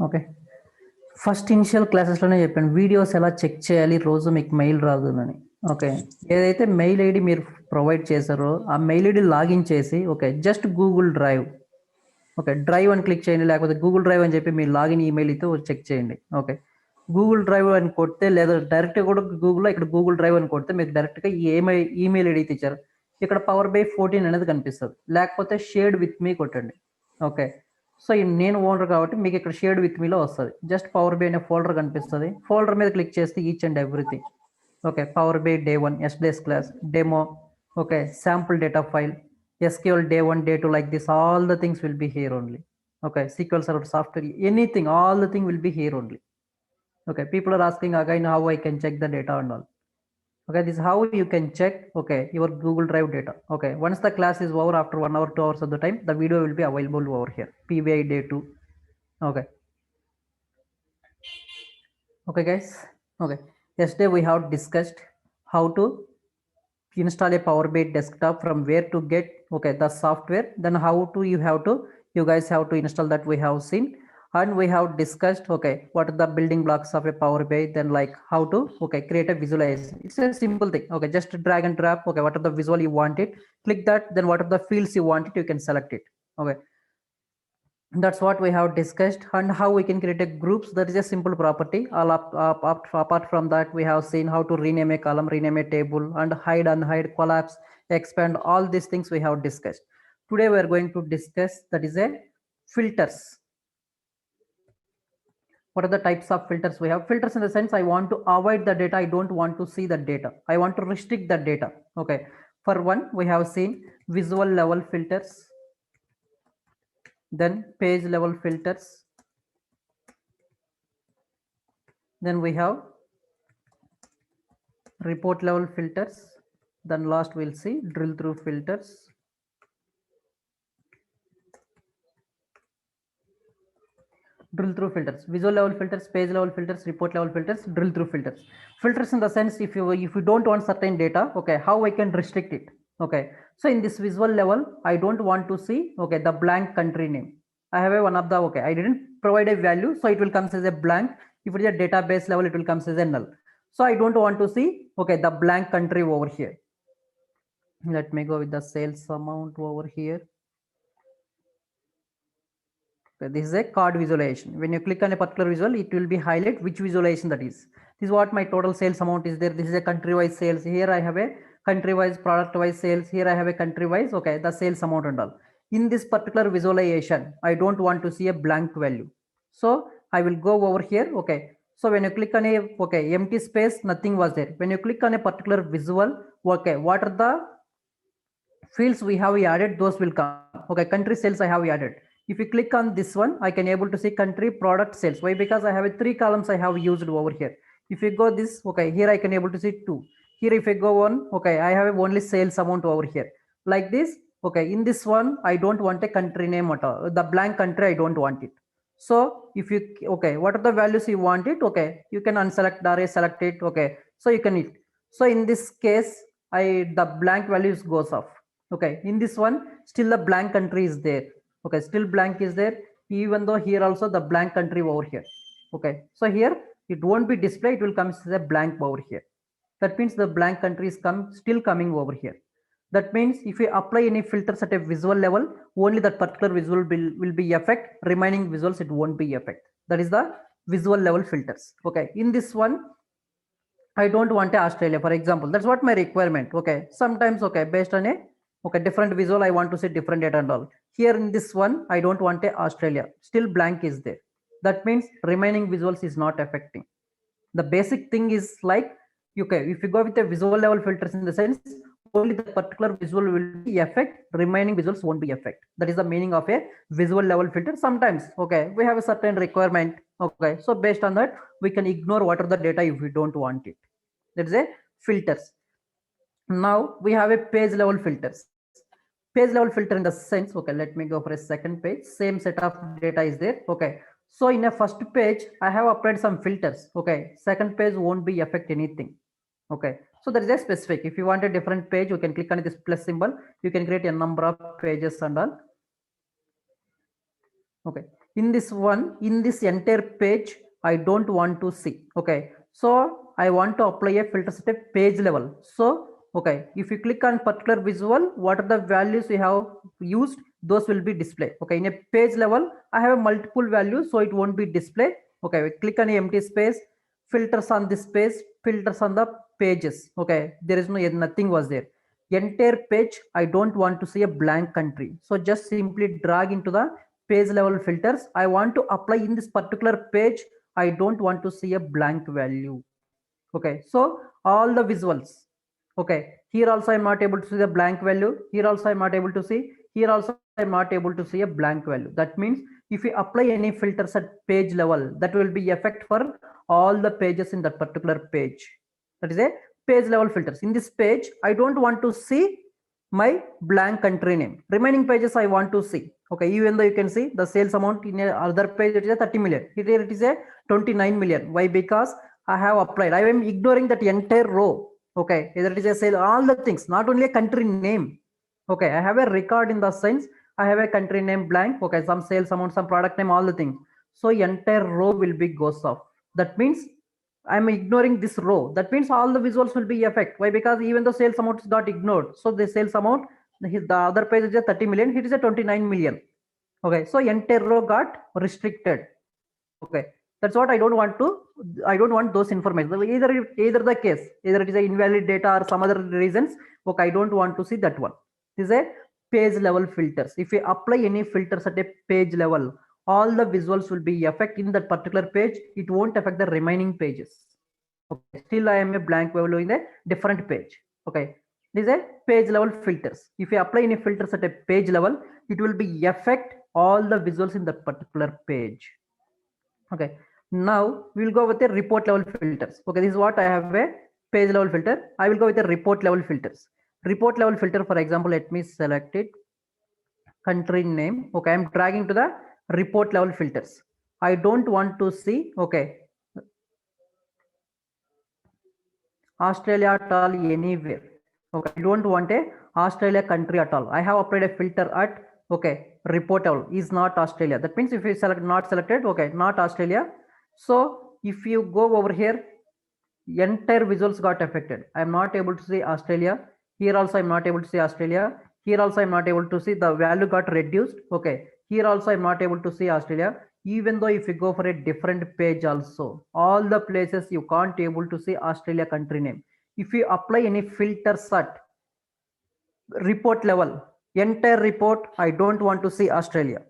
Okay. First initial క్లాసెస్‌లోనే చెప్పాను. Videos ఎలా check చేయాలి రోజు మీకు మెయిల్ రాదునని. ఓకే. ఏదైతే మెయిల్ ఐడీ మీరు ప్రొవైడ్ చేశారో, ఆ మెయిల్ ఐడీ లాగిన్ చేసి okay. Just Google drive. Okay. Drive అని క్లిక్ చేయండి. లేకపోతే గూగుల్ డ్రైవ్ అని చెప్పి మీ లాగిన్ ఈమెయిల్‌తో చెక్ చేయండి. ఓకే. గూగుల్ డ్రైవ్ అని కొడితే లేదా డైరెక్ట్‌గా కూడా గూగుల్‌లో ఇక్కడ గూగుల్ డ్రైవ్ అని కొడితే మీకు డైరెక్ట్‌గా ఈ ఈమెయిల్ ఐడీ అయితే ఇచ్చారు. ఇక్కడ పవర్ బై 14 అనేది కనిపిస్తది. లేకపోతే షేర్డ్ విత్ మీ కొట్టండి. ఓకే. సో నేను ఓనర్ కాబట్టి మీకు ఇక్కడ షేర్డ్ విత్ మీలో వస్తుంది. జస్ట్ పవర్ బై అనే ఫోల్డర్ కనిపిస్తుంది. ఫోల్డర్ మీద క్లిక్ చేస్తే each and everything. Okay. Power BI day 1 ఎస్డేస్ class demo. Okay. Sample data file SQL day 1 day 2 like this, all the things will be here only. Okay. SQL Server software, anything, all the thing will be here only. Okay. People are asking again how I can check the data and all. Okay. This is how you can check okay your Google Drive data. Okay. Once the class is over, after 1 hour 2 hours of the time, the video will be available over here. PBI day 2. Okay. Okay guys. Okay. Yesterday we have discussed how to install a Power BI desktop, from where to get okay the software, then how to you guys have to install, that we have seen. And we have discussed okay what are the building blocks of a Power BI, then like how to okay create a visualization. It's a simple thing. Okay, just drag and drop. Okay, what are the visual you want it, click that, then what are the fields you want it, you can select it. Okay, that's what we have discussed. And how we can create a groups, that is a simple property. All apart from that, we have seen how to rename a column, rename a table, and hide, unhide, collapse, expand, all these things we have discussed. Today we are going to discuss, that is a filters. What are the types of filters we have? Filters in the sense I want to avoid the data, I don't want to see the data, I want to restrict the data. Okay, for one we have seen visual level filters, then page level filters, then we have report level filters, then last we'll see drill through filters. Drill through filters, visual level filters, page level filters, report level filters, drill through filters. Filters in the sense if you don't want certain data, okay, how I can restrict it. Okay, so in this visual level I don't want to see okay the blank country name. I have a one of the okay I didn't provide a value, so it will come as a blank. If it is a database level, it will come as a null. So I don't want to see okay the blank country over here. Let me go with the sales amount over here. Okay, this is a card visualization. When you click on a particular visual, it will be highlight which visualization that is. This is what my total sales amount is there. This is a country wise sales. Here I have a country wise product wise sales. Here I have a country wise okay the sales amount and all. In this particular visualization, I don't want to see a blank value, so I will go over here. Okay, so when you click on a okay empty space, nothing was there. When you click on a particular visual, okay, what are the fields we have added, those will come. Okay, country sales I have added. If you click on this one, I can able to see country product sales. Why? Because I have a 3 columns I have used over here. If you go this, okay, here I can able to see 2. Here if I go on, okay, I have only sales amount over here. Like this, okay, in this one, I don't want a country name at all. The blank country, I don't want it. So if you, okay, what are the values you want it? Okay, you can unselect or select it. Okay, so you can it. So in this case, the blank values goes off. Okay, in this one, still the blank country is there. Okay, still blank is there, even though here also the blank country over here. Okay, so here it won't be displayed, it will come as a blank over here. That means the blank country is still coming over here. That means if you apply any filters at a visual level, only that particular visual will be effect, remaining visuals it won't be effect. That is the visual level filters. Okay, in this one I don't want a Australia, for example. That's what my requirement. Okay, sometimes okay based on a okay different visual I want to see different data and all. Here in this one I don't want a Australia, still blank is there. That means remaining visuals is not affecting. The basic thing is like okay, if you go with a visual level filters, in the sense only the particular visual will be effect, remaining visuals won't be effect. That is the meaning of a visual level filter. Sometimes okay we have a certain requirement, okay, so based on that we can ignore what are the data if we don't want it. That is a filters. Now we have a page level filters. Page level filter in the sense, okay, let me go for a second page. Same set of data is there. Okay, so in a first page I have applied some filters. Okay, second page won't be affect anything. Okay, so there is a specific. If you want a different page, you can click on this plus symbol. You can create a number of pages and all. Okay, in this one, in this entire page, I don't want to see. Okay, so I want to apply a filter at a page level. So okay, if you click on particular visual, what are the values we have used, those will be displayed. Okay, in a page level, I have multiple values, so it won't be displayed. Okay, we click on a empty space, filters on this page, filters on the pages. Okay, there is nothing was there. Entire page, I don't want to see a blank country. So just simply drag into the page level filters. I want to apply in this particular page. I don't want to see a blank value. Okay, so all the visuals. Okay, here also I'm not able to see the blank value. Here also I'm not able to see. Here also I'm not able to see a blank value. That means if we apply any filters at page level, that will be effect for all the pages in that particular page. That is a page level filters. In this page, I don't want to see my blank country name. Remaining pages I want to see. Okay, even though you can see the sales amount in other page, it is a 30 million. Here it is a 29 million. Why? Because I have applied. I am ignoring that entire row. Okay, either it is a sale, all the things, not only a country name. Okay, I have a record in the sense I have a country name blank. Okay, some sales amount, some product name, all the things. So entire row will be goes off. That means I'm ignoring this row. That means all the visuals will be effect. Why? Because even the sales amount got ignored. So the sales amount, the other page is a 30 million. Here is a 29 million. Okay, so entire row got restricted. Okay, that's what I don't want to. I don't want those information. Either the case, either it is a invalid data or some other reasons. Okay, I don't want to see that one. This is a page level filters. If we apply any filters at a page level, all the visuals will be affect in that particular page. It won't affect the remaining pages. Okay, still I am a blank value in a different page. Okay, this is a page level filters. If you apply any filters at a page level, it will be affect all the visuals in that particular page. Okay, now we'll go with the report level filters. Okay, this is what I have a page level filter. I will go with the report level filters. Report level filter, for example, let me select it, country name. Okay, I'm dragging to the report level filters. I don't want to see, okay, Australia at all anywhere. Okay, I don't want a Australia country at all. I have applied a filter at, okay, report level is not Australia. That means if you select not selected, okay, not Australia. So if you go over here, entire visuals got affected. I am not able to see Australia. Here also I'm not able to see Australia. Here also I'm not able to see, the value got reduced. Okay, here also I'm not able to see Australia. Even though if you go for a different page also, all the places you can't able to see Australia country name. If you apply any filters at report level, entire report, I don't want to see Australia.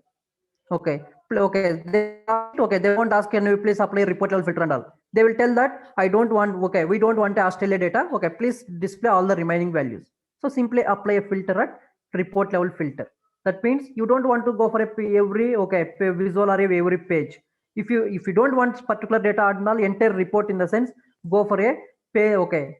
Okay, they won't ask, can you please apply report level filter and all. They will tell that I don't want, okay, we don't want Australia data. Okay, please display all the remaining values. So simply apply a filter at report level filter. That means you don't want to go for every, okay, visual or every page. If you don't want particular data and all, entire report in the sense, go for a pay, okay,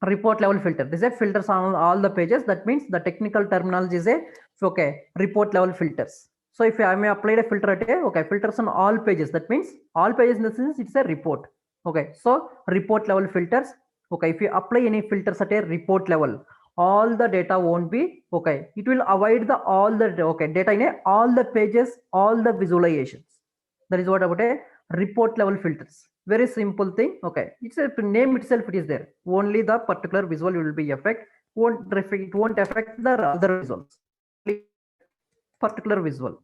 report level filter. This is a filters on all the pages. That means the technical terminology is a, okay, report level filters. So if I may apply a filter at a, okay, filters on all pages, that means all pages in the sense it's a report. Okay, so report level filters. Okay, if you apply any filters at a report level, all the data won't be, okay, it will avoid the all the, okay, data in a all the pages, all the visualizations. That is what about a report level filters. Very simple thing. Okay, it's a name itself, it is there. Only the particular visual will be affect, it won't affect the other visuals. Particular visual.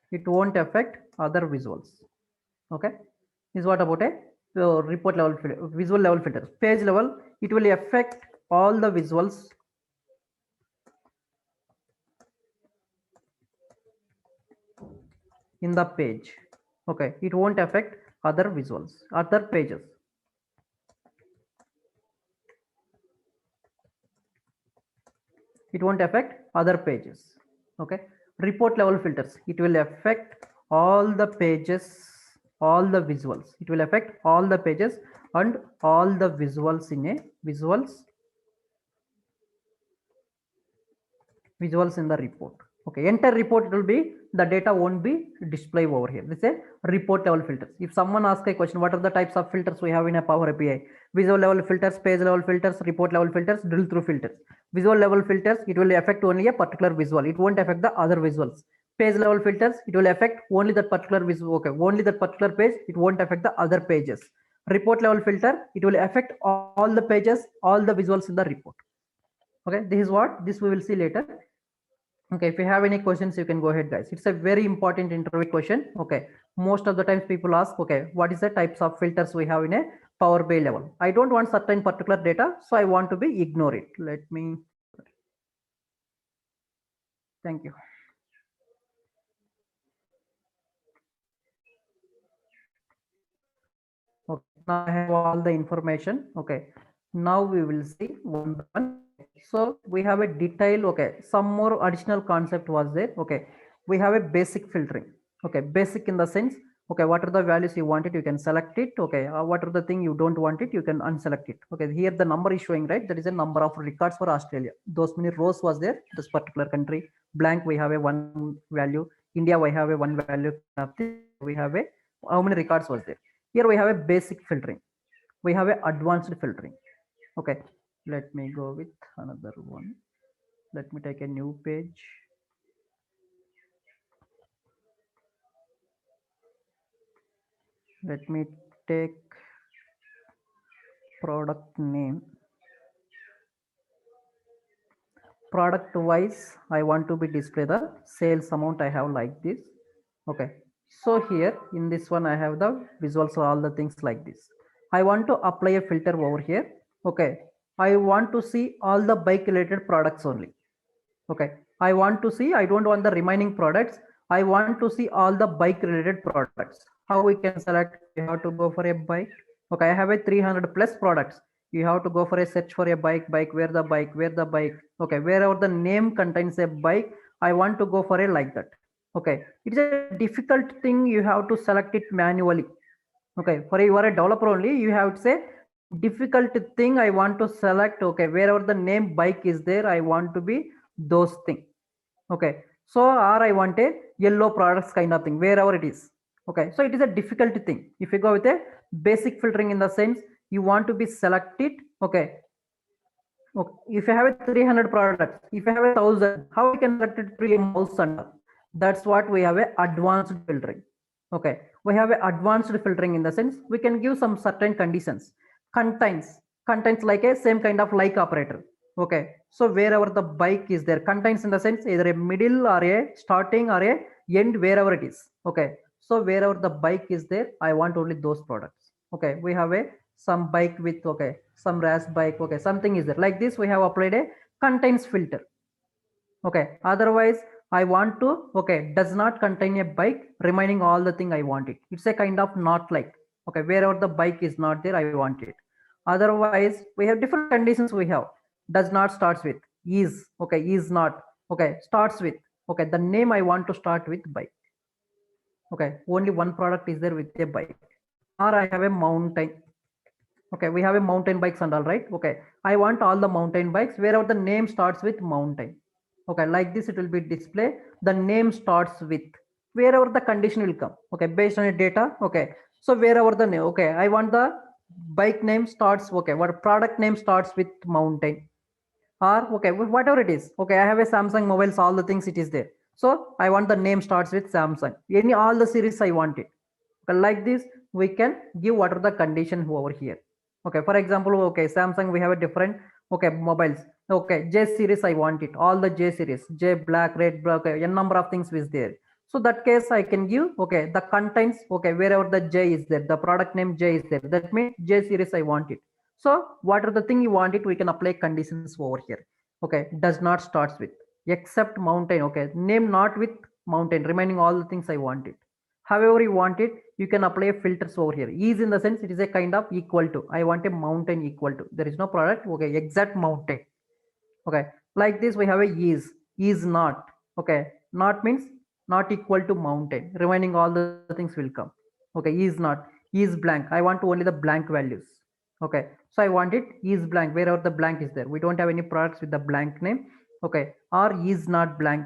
It won't affect other visuals. Okay, is what about a report level visual level filter. Page level, it will affect all the visuals in the page. Okay, it won't affect other visuals, other pages. It won't affect other pages. Okay, report level filters, it will affect all the pages, all the visuals. It will affect all the pages and all the visuals in a visuals in the report. Okay, entire report it will be, the data won't be displayed over here. This is a report level filters. If someone asks a question, what are the types of filters we have in a Power API? Visual level filters, page level filters, report level filters, drill through filters. Visual level filters, it will affect only a particular visual. It won't affect the other visuals. Page level filters, it will affect only that particular visual. Okay, only that particular page. It won't affect the other pages. Report level filter, it will affect all the pages, all the visuals in the report. Okay, this is what this we will see later. Okay, if you have any questions, you can go ahead, guys. It's a very important interview question. Okay, most of the times people ask, okay, what is the types of filters we have in a Power BI level? I don't want certain particular data, so I want to be ignore it. Let me. Thank you. Okay, now I have all the information. Okay, now we will see one by one. So we have a detail. Okay, some more additional concept was there. Okay, we have a basic filtering. Okay, basic in the sense, okay, what are the values you want it, you can select it. Okay, what are the thing you don't want it, you can unselect it. Okay, here the number is showing, right? That is a number of records for Australia. Those many rows was there, this particular country. Blank, we have a one value. India, we have a one value. We have a how many records was there. Here we have a basic filtering. We have a advanced filtering. Okay, let me go with another one. Let me take a new page. Let me take product name. Product wise, I want to be display the sales amount I have like this. Okay, so here in this one I have the visuals, all the things like this. I want to apply a filter over here. Okay, I want to see all the bike related products only. Okay, I want to see, I don't want the remaining products. I want to see all the bike related products. How we can select? You have to go for a bike. Okay, I have a 300 plus products. You have to go for a search for a bike, where the bike, where the bike. Okay, wherever the name contains a bike, I want to go for a like that. Okay, it's a difficult thing, you have to select it manually. Okay, for you are a developer only, you have to say difficult thing I want to select. Okay, wherever the name bike is there, I want to be those thing. Okay, so or I want a yellow products kind of thing, wherever it is. Okay, so it is a difficult thing. If you go with a basic filtering in the sense, you want to be selected. Okay, okay. If you have a 300 products, if you have a 1000, how we can select it through a mouse and all? That's what we have a advanced filtering. Okay, we have a advanced filtering in the sense we can give some certain conditions. Contains like a same kind of like operator. Okay, so wherever the bike is there, contains in the sense either a middle or a starting or a end, wherever it is. Okay, so wherever the bike is there, I want only those products. Okay, we have a some bike with, okay, some rash bike. Okay, something is there like this, we have applied a contains filter. Okay, otherwise I want to, okay, does not contain a bike, remaining all the thing I want it. It's a kind of not like. Okay, wherever the bike is not there, I want it. Otherwise we have different conditions. We have does not starts with, is, okay, is not, okay, starts with, okay, the name I want to start with bike. Okay, only one product is there with a bike. Or I have a mountain. Okay, we have a mountain bikes and all, right? Okay, I want all the mountain bikes wherever the name starts with mountain. Okay, like this it will be display, the name starts with, wherever the condition will come. Okay, based on your data. Okay, so wherever the name, okay, I want the bike name starts, okay, what product name starts with mountain, or okay, whatever it is. Okay, I have a Samsung mobiles, all the things it is there, so I want the name starts with Samsung, any all the series I want it. Okay, like this we can give what are the condition over here. Okay, for example, okay, Samsung we have a different, okay, mobiles. Okay, J series I want it, all the J series, J black, red, black, okay, a number of things is there. So that case I can give, okay, the contents, okay, wherever the J is there, the product name J is there, that means J series I want it. So what are the thing you want it, we can apply conditions over here. Okay, does not starts with, except mountain. Okay, name not with mountain, remaining all the things I want it. However you want it, you can apply filters over here. Is in the sense it is a kind of equal to, I want a mountain equal to, there is no product. Okay, exact mountain. Okay, like this we have a is not. Okay, not means not equal to mountain, remaining all the things will come. Okay, is not, is blank, I want to only the blank values. Okay, so I want it is blank, wherever the blank is there, we don't have any products with the blank name. Okay, or is not blank.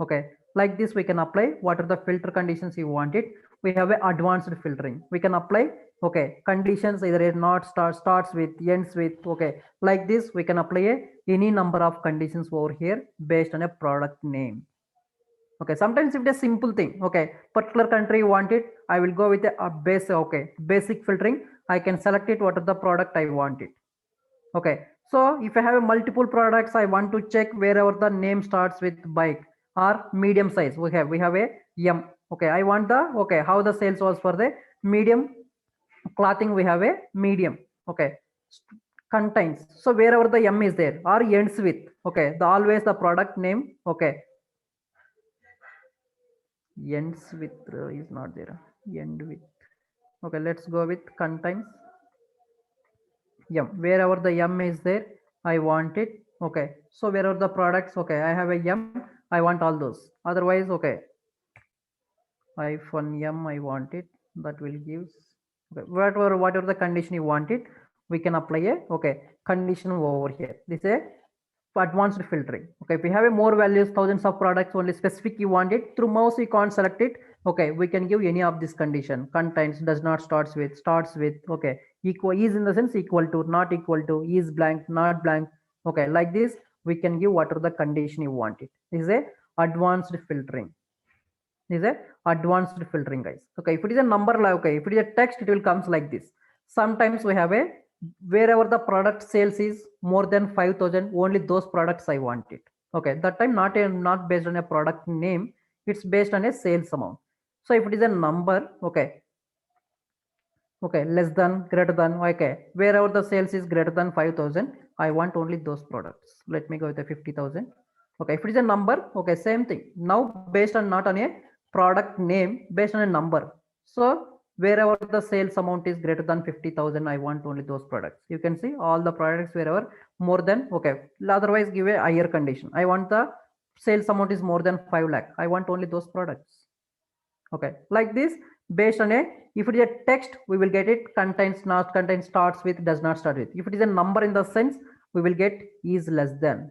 Okay, like this we can apply what are the filter conditions you want it. We have a advanced filtering. We can apply okay conditions either a not starts with, ends with. Okay, like this we can apply any number of conditions over here based on a product name. Okay, sometimes if it is simple thing, okay, particular country you want it, I will go with a base. Okay, basic filtering. I can select it what are the product I want it. Okay, so if I have a multiple products, I want to check wherever the name starts with bike or medium size. We have a M. Okay, I want the okay how the sales was for the medium clothing. We have a medium. Okay, contains. So wherever the M is there or ends with. Okay, the always the product name. Okay, ends with is not there. End with. Okay, let's go with contains. M. Wherever the M is there, I want it. Okay. So wherever the products, okay, I have a M, I want all those. Otherwise, okay, hyphen M, I want it. That will give okay, whatever the condition you want it, we can apply a okay condition over here. This is a advanced filtering. Okay, if we have a more values, thousands of products, only specific you want it, through mouse you can't select it. Okay, we can give any of this condition. Contains, does not, starts with. Okay, equal is in the sense equal to, not equal to, is blank, not blank. Okay, like this we can give whatever the condition you want it. This is a advanced filtering. This is a advanced filtering, guys. Okay, if it is a number, okay, if it is a text, it will comes like this. Sometimes we have a wherever the product sales is more than 5,000, only those products I want it. Okay, that time not based on a product name, it's based on a sales amount. So if it is a number, okay, less than, greater than, okay, wherever the sales is greater than 5,000, I want only those products. Let me go with the 50,000. Okay, if it is a number, okay, same thing. Now based on not on a product name, based on a number. So wherever the sales amount is greater than 50,000, I want only those products. You can see all the products wherever more than, okay, otherwise give a higher condition. I want the sales amount is more than 5 lakh. I want only those products. Okay, like this based on a, if it is a text, we will get it contains, not contains, starts with, does not start with. If it is a number in the sense, we will get is less than,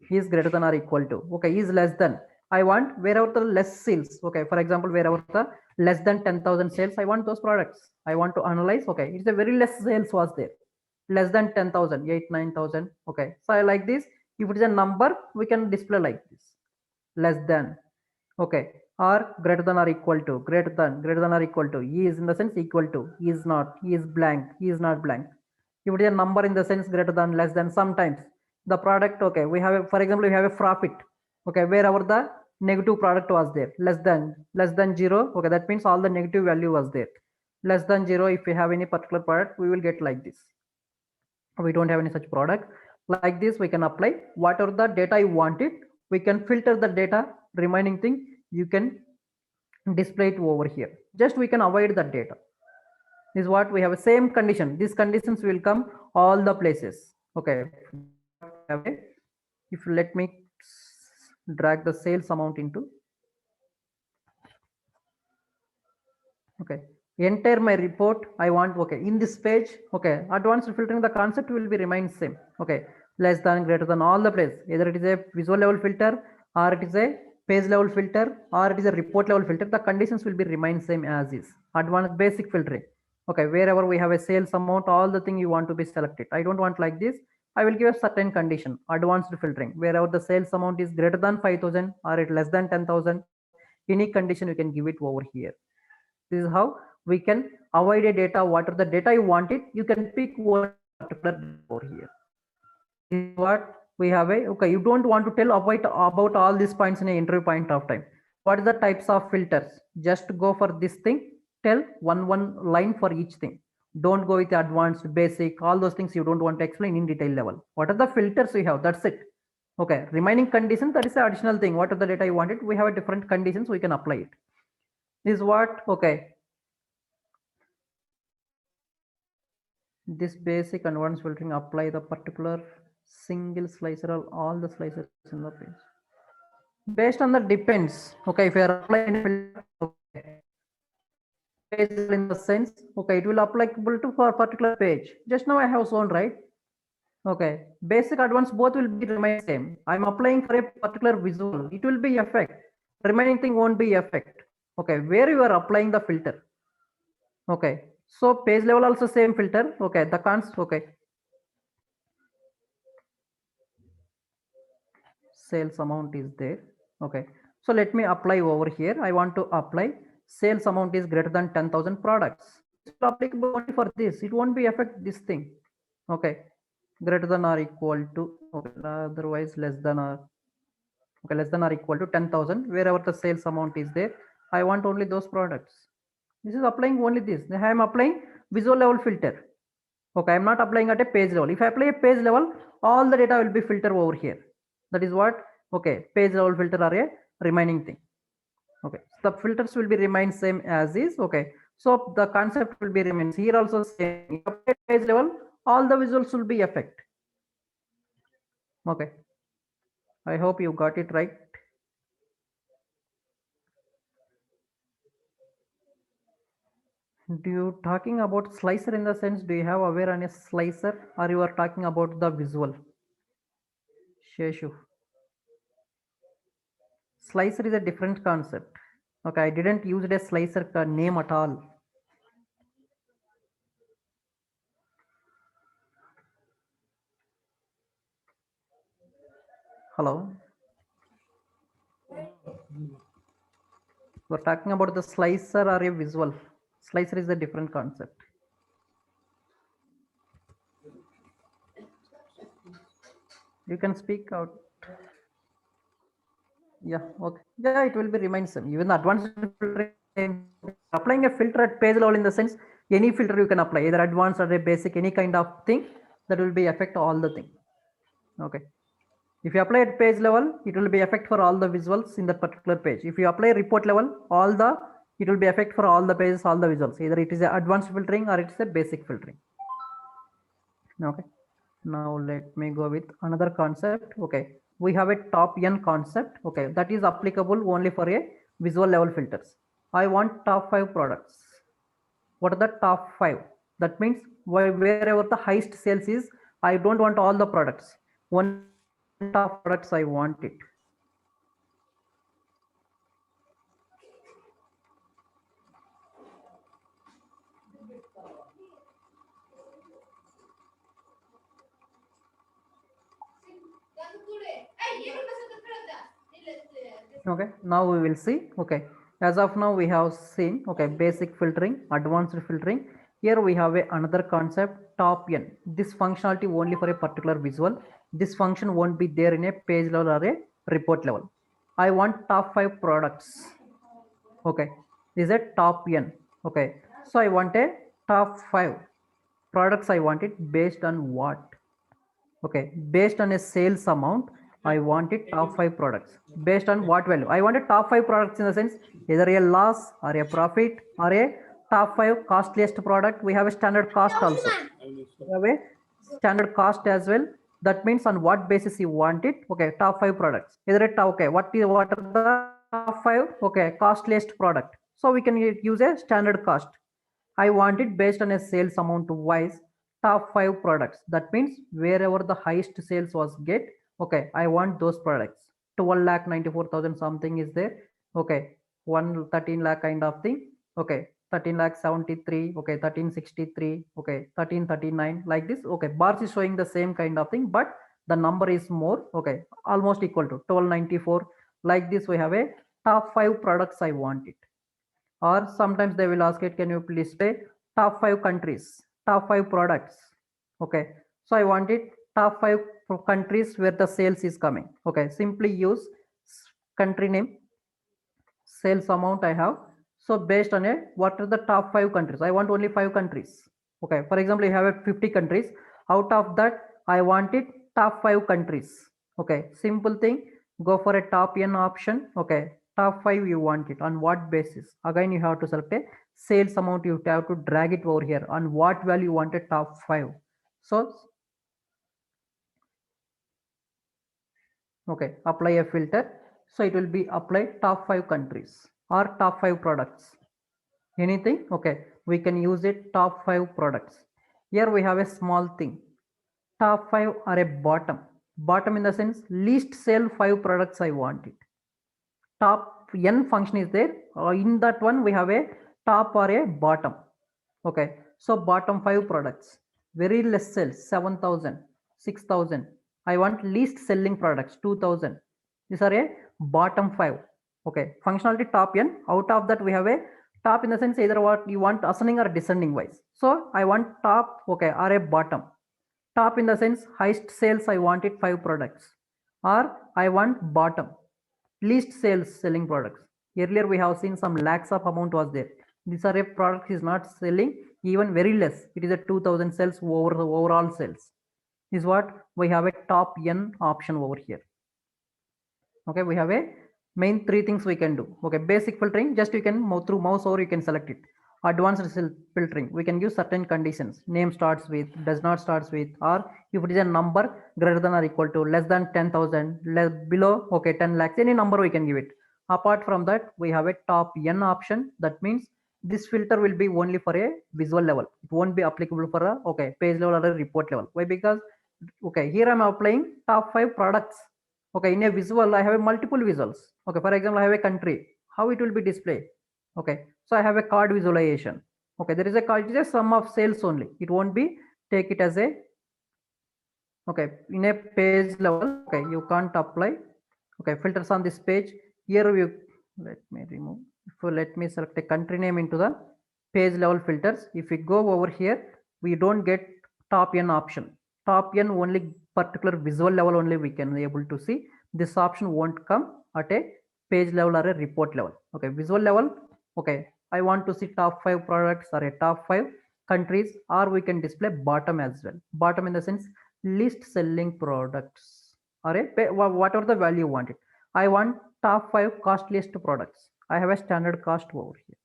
is greater than or equal to. Okay, is less than, I want wherever the less sales. Okay, for example, wherever the less than 10,000 sales, I want those products. I want to analyze. Okay, it's a very less sales was there, less than 10,000, 8 9,000. Okay, so I like this. If it is a number, we can display like this, less than. Okay, or greater than or equal to, greater than or equal to, is in the sense equal to, is not, is blank, is not blank. If it is a number in the sense greater than, less than, sometimes the product, okay, we have a, for example, we have a profit. Okay, wherever the negative product was there, less than 0. Okay, that means all the negative value was there. Less than 0, if we have any particular product, we will get like this. We don't have any such product. Like this we can apply whatever the data you want it. We can filter the data, remaining thing you can display it over here. Just we can avoid that data. This is what we have a same condition. These conditions will come all the places. Okay, if let me drag the sales amount into, okay, enter my report. I want, okay, in this page, okay, advanced filtering, the concept will be remain same. Okay, less than, greater than, all the place, either it is a visual level filter or it is a page level filter or it is a report level filter, the conditions will be remain same as is. Advanced basic filtering. Okay, wherever we have a sales amount, all the thing you want to be selected. I don't want like this. I will give a certain condition, advanced filtering, wherever the sales amount is greater than 5,000 or it less than 10,000, any condition you can give it over here. This is how we can avoid a data. What are the data you want it, you can pick one particular over here. This is what we have a, okay, you don't want to tell about all these points in an interview point of time. What are the types of filters? Just go for this thing, tell one line for each thing. Don't go with the advanced, basic, all those things you don't want to explain in detail level. What are the filters we have? That's it. Okay, remaining conditions, that is the additional thing. What are the data you wanted? We have a different conditions, we can apply it. This is what, okay, this basic advanced filtering apply the particular single slicer or all the slicers in the page. Based on the depends. Okay, if you are applying filter, okay, page in the sense, okay, it will applicable to for particular page. Just now I have shown, right? Okay, basic advanced both will be remain same. I'm applying for a particular visual. It will be effect. Remaining thing won't be effect. Okay, where you are applying the filter. Okay, so page level also same filter. Okay, the cons. Okay, sales amount is there. Okay, so let me apply over here. I want to apply sales amount is greater than 10,000 products. This will applicable only for this. It won't be affect this thing. Okay, greater than or equal to. Okay, otherwise less than or. Okay, less than or equal to 10,000. Wherever the sales amount is there, I want only those products. This is applying only this. I am applying visual level filter. Okay, I'm not applying at a page level. If I apply a page level, all the data will be filtered over here. That is what, okay, page level filter are a remaining thing. Okay, the filters will be remain same as is. Okay, so the concept will be remains here also same. If you apply page level, all the visuals will be effect. Okay, I hope you got it right. Do you talking about slicer in the sense, do you have aware on a slicer, or you are talking about the visual? Sheshu. Slicer is a different concept. Okay, I didn't use a slicer name at all. Hello. We're talking about the slicer or a visual. Slicer is a different concept. You can speak out. Yeah, okay. Yeah, it will be remain same. Even the advanced filter, applying a filter at page level in the sense, any filter you can apply, either advanced or a basic, any kind of thing that will be affect all the thing. Okay. If you apply at page level, it will be effect for all the visuals in that particular page. If you apply report level, it will be effect for all the pages, all the visuals. Either it is a advanced filtering or it's a basic filtering. Okay. Now let me go with another concept. Okay. We have a top N concept. Okay. That is applicable only for a visual level filters. I want top 5 products. What are the top 5? That means wherever the highest sales is, I don't want all the products. One top products I want it. Okay, now we will see. Okay, as of now we have seen, okay, basic filtering, advanced filtering. Here we have another concept, top N. This functionality only for a particular visual. This function won't be there in a page level or a report level. I want top 5 products. Okay, this is a top N. Okay, so I want a top 5 products. I want it based on what? Okay, based on a sales amount, I wanted top 5 products. Based on what value? I wanted top 5 products in the sense either a loss or a profit or a top 5 costliest product. We have a standard cost also. We have a standard cost as well. That means on what basis you want it. Okay, top 5 products. Either a top, okay, what are the top 5? Okay, costliest product. So we can use a standard cost. I want it based on a sales amount wise top 5 products. That means wherever the highest sales was get, okay, I want those products. 12 lakh 94,000 something is there. Okay, 113 lakh kind of thing. Okay, 13 lakh 73. Okay, 1363. Okay, 1339 like this. Okay, bars is showing the same kind of thing, but the number is more. Okay, almost equal to 1294. Like this, we have a top 5 products I want it. Or sometimes they will ask it, can you please say top 5 countries, top 5 products. Okay, so I want it top 5 countries where the sales is coming. Okay, simply use country name, sales amount I have. So based on a what are the top 5 countries? I want only 5 countries. Okay, for example, you have a 50 countries. Out of that, I want it top 5 countries. Okay, simple thing. Go for a top N option. Okay, top 5 you want it on what basis? Again, you have to select a sales amount. You have to drag it over here on what value you want a top 5. So okay, apply a filter. So it will be applied top 5 countries or top 5 products. Anything. Okay, we can use it top 5 products. Here we have a small thing. top 5 or a bottom. Bottom in the sense least sell 5 products I want it. Top n function is there. In that one we have a top or a bottom. Okay, so bottom 5 products, very less sales, 7,000, 6,000. I want least selling products, 2,000. These are a bottom 5. Okay, functionality top n. Out of that we have a top in the sense either what you want ascending or descending wise. So I want top, okay, or a bottom. Top in the sense highest sales I want it 5 products, or I want bottom least sales selling products. Earlier we have seen some lakhs of amount was there. These are a product is not selling even very less. It is a 2,000 sales over the overall sales. Is what we have a top n option over here. Okay, we have a main 3 things we can do. Okay, basic filtering, just you can move through mouse over, you can select it. Advanced filtering, we can use certain conditions. Name starts with, does not starts with, or if it is a number greater than or equal to, less than 10,000, below, okay, 10 lakhs, any number we can give it. Apart from that, we have a top n option. That means this filter will be only for a visual level. It won't be applicable for a, okay, page level or a report level. Why? Because, okay, here I'm applying top 5 products. Okay, in a visual, I have a multiple visuals. Okay, for example, I have a country. How it will be displayed? Okay, so I have a card visualization. Okay, there is a card, it is a sum of sales only. It won't be take it as a, okay, in a page level. Okay, you can't apply. Okay, filters on this page. Here you, let me remove. So let me select a country name into the page level filters. If we go over here, we don't get top n option. Top n only particular visual level only we can be able to see. This option won't come at a page level or a report level. Okay, visual level. Okay, I want to see top 5 products or a top 5 countries, or we can display bottom as well. Bottom in the sense least selling products or a whatever the value you want it. I want top 5 costliest products. I have a standard cost over here.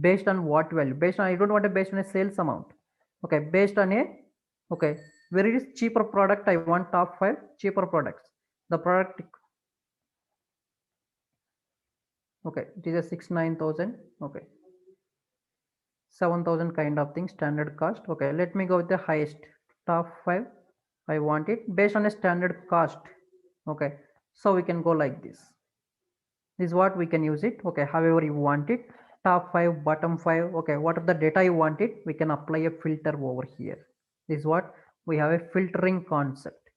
Based on what value? Based on, I don't want it based on a sales amount. Okay, based on a, okay, where it is cheaper product, I want top 5 cheaper products. The product, okay, it is a 6,9,000. Okay, 7,000 kind of thing, standard cost. Okay, let me go with the highest, top 5. I want it based on a standard cost. Okay, so we can go like this. This is what we can use it. Okay, however you want it, top 5, bottom 5. Okay, what are the data you want it, we can apply a filter over here. This is what we have, a filtering concept.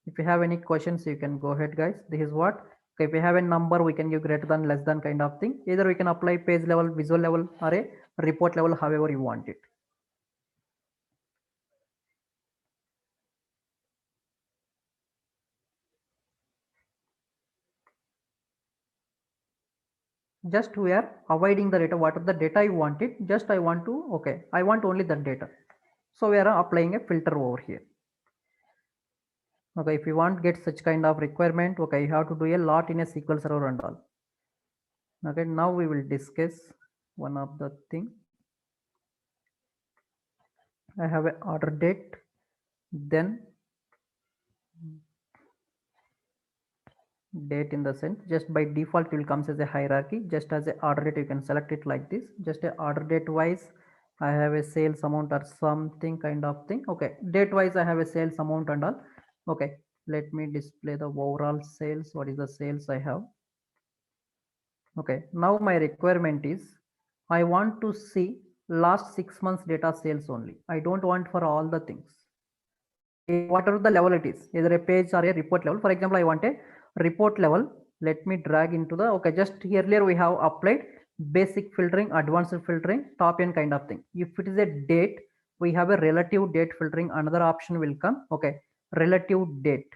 If you have any questions, you can go ahead, guys. This is what, okay, if we have a number, we can give greater than, less than kind of thing. Either we can apply page level, visual level, or a report level, however you want it. Just we are avoiding the data. What are the data you want it? Just I want to, okay, I want only that data. So we are applying a filter over here. Okay, if you want get such kind of requirement, okay, you have to do a lot in a SQL Server and all. Okay, now we will discuss one of the thing. I have a order date, then date in the sense, just by default it will comes as a hierarchy. Just as a order date, you can select it like this. Just a order date wise, I have a sales amount or something kind of thing. Okay, date wise I have a sales amount and all. Okay, let me display the overall sales. What is the sales I have? Okay, now my requirement is I want to see last 6 months data sales only. I don't want for all the things. Whatever the level it is, either a page or a report level. For example, I want a report level. Let me drag into the, okay, just earlier we have applied basic filtering, advanced filtering, top n kind of thing. If it is a date, we have a relative date filtering. Another option will come. Okay, relative date.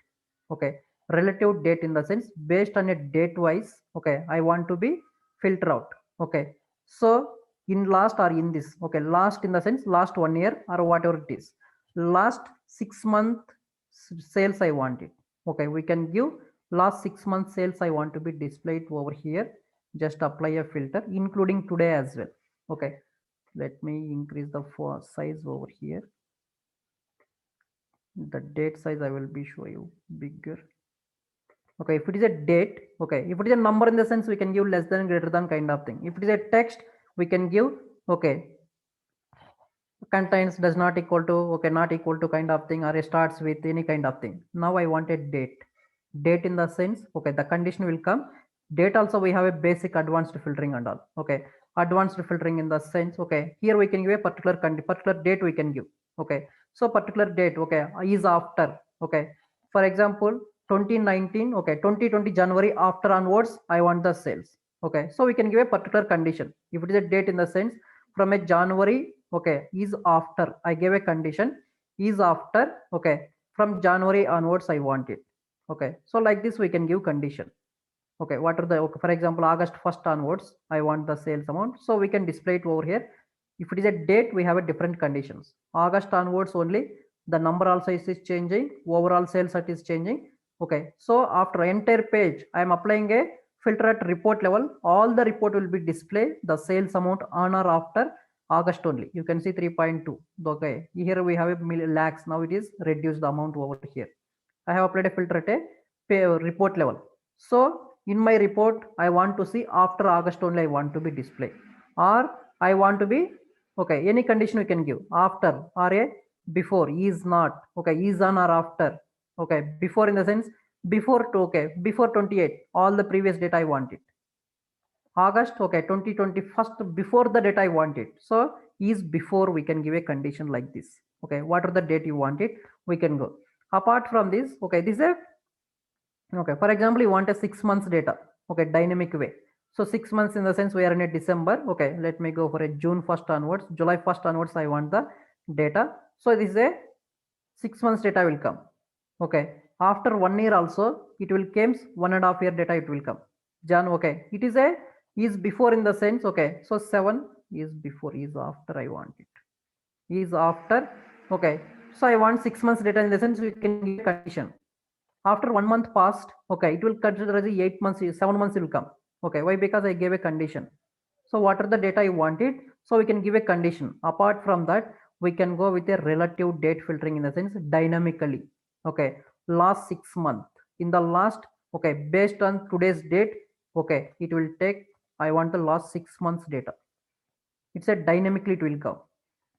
Okay, relative date in the sense based on a date wise. Okay, I want to be filter out. Okay, so in last or in this, okay, last in the sense last 1 year or whatever it is, last 6 month sales I want it. Okay, we can give last 6 months sales I want to be displayed over here. Just apply a filter including today as well. Okay, let me increase the size over here. The date size I will be show you bigger. Okay, if it is a date, okay, if it is a number in the sense we can give less than, greater than kind of thing. If it is a text, we can give, okay, contains, does not equal to, okay, not equal to kind of thing, or starts with any kind of thing. Now I want a date in the sense, okay, the condition will come. Date also we have a basic advanced filtering and all. Okay, advanced filtering in the sense, okay, here we can give a particular date we can give. Okay, so particular date, okay, is after, okay, for example 2019, okay, 2020 January after onwards I want the sales. Okay, so we can give a particular condition. If it is a date in the sense from a January, okay, is after, I gave a condition, is after, okay, from January onwards I want it. Okay, so like this we can give condition. Okay, what are the, okay, for example August 1st onwards I want the sales amount, so we can display it over here. If it is a date, we have a different conditions. August onwards only, the number also is changing, overall sales set is changing. Okay, so after entire page I am applying a filter at report level. All the report will be display the sales amount on or after August only. You can see 3.2. Okay, here we have a lakhs. Now it is reduced the amount over here. I have applied a filter at a report level. So in my report, I want to see after August only I want to be display, or I want to be, okay, any condition we can give, after or a before, is not, okay, is on or after, okay, before in the sense before to, okay, before 28, all the previous data I want it. August, okay, 2021 before the date I want it. So is before, we can give a condition like this. Okay, what are the date you want it, we can go. Apart from this, okay, this is a, okay, for example you want a 6 months data, okay, dynamic way. So 6 months in the sense we are in a December. Okay, let me go for a June 1st onwards, July 1st onwards I want the data. So this is a 6 months data will come. Okay, after 1 year also it will comes 1.5 year data it will come. Jan, okay, it is a, is before in the sense, okay, so 7 is before, is after, I want it, is after. Okay, so I want 6 months data in the sense we can give a condition. After 1 month passed, okay, it will consider as 8 months, 7 months will come. Okay, why? Because I gave a condition. So what are the data you wanted? So we can give a condition. Apart from that, we can go with a relative date filtering in the sense dynamically. Okay, last 6 months, in the last, okay, based on today's date, okay, it will take, I want the last 6 months data. It's a dynamically it will come.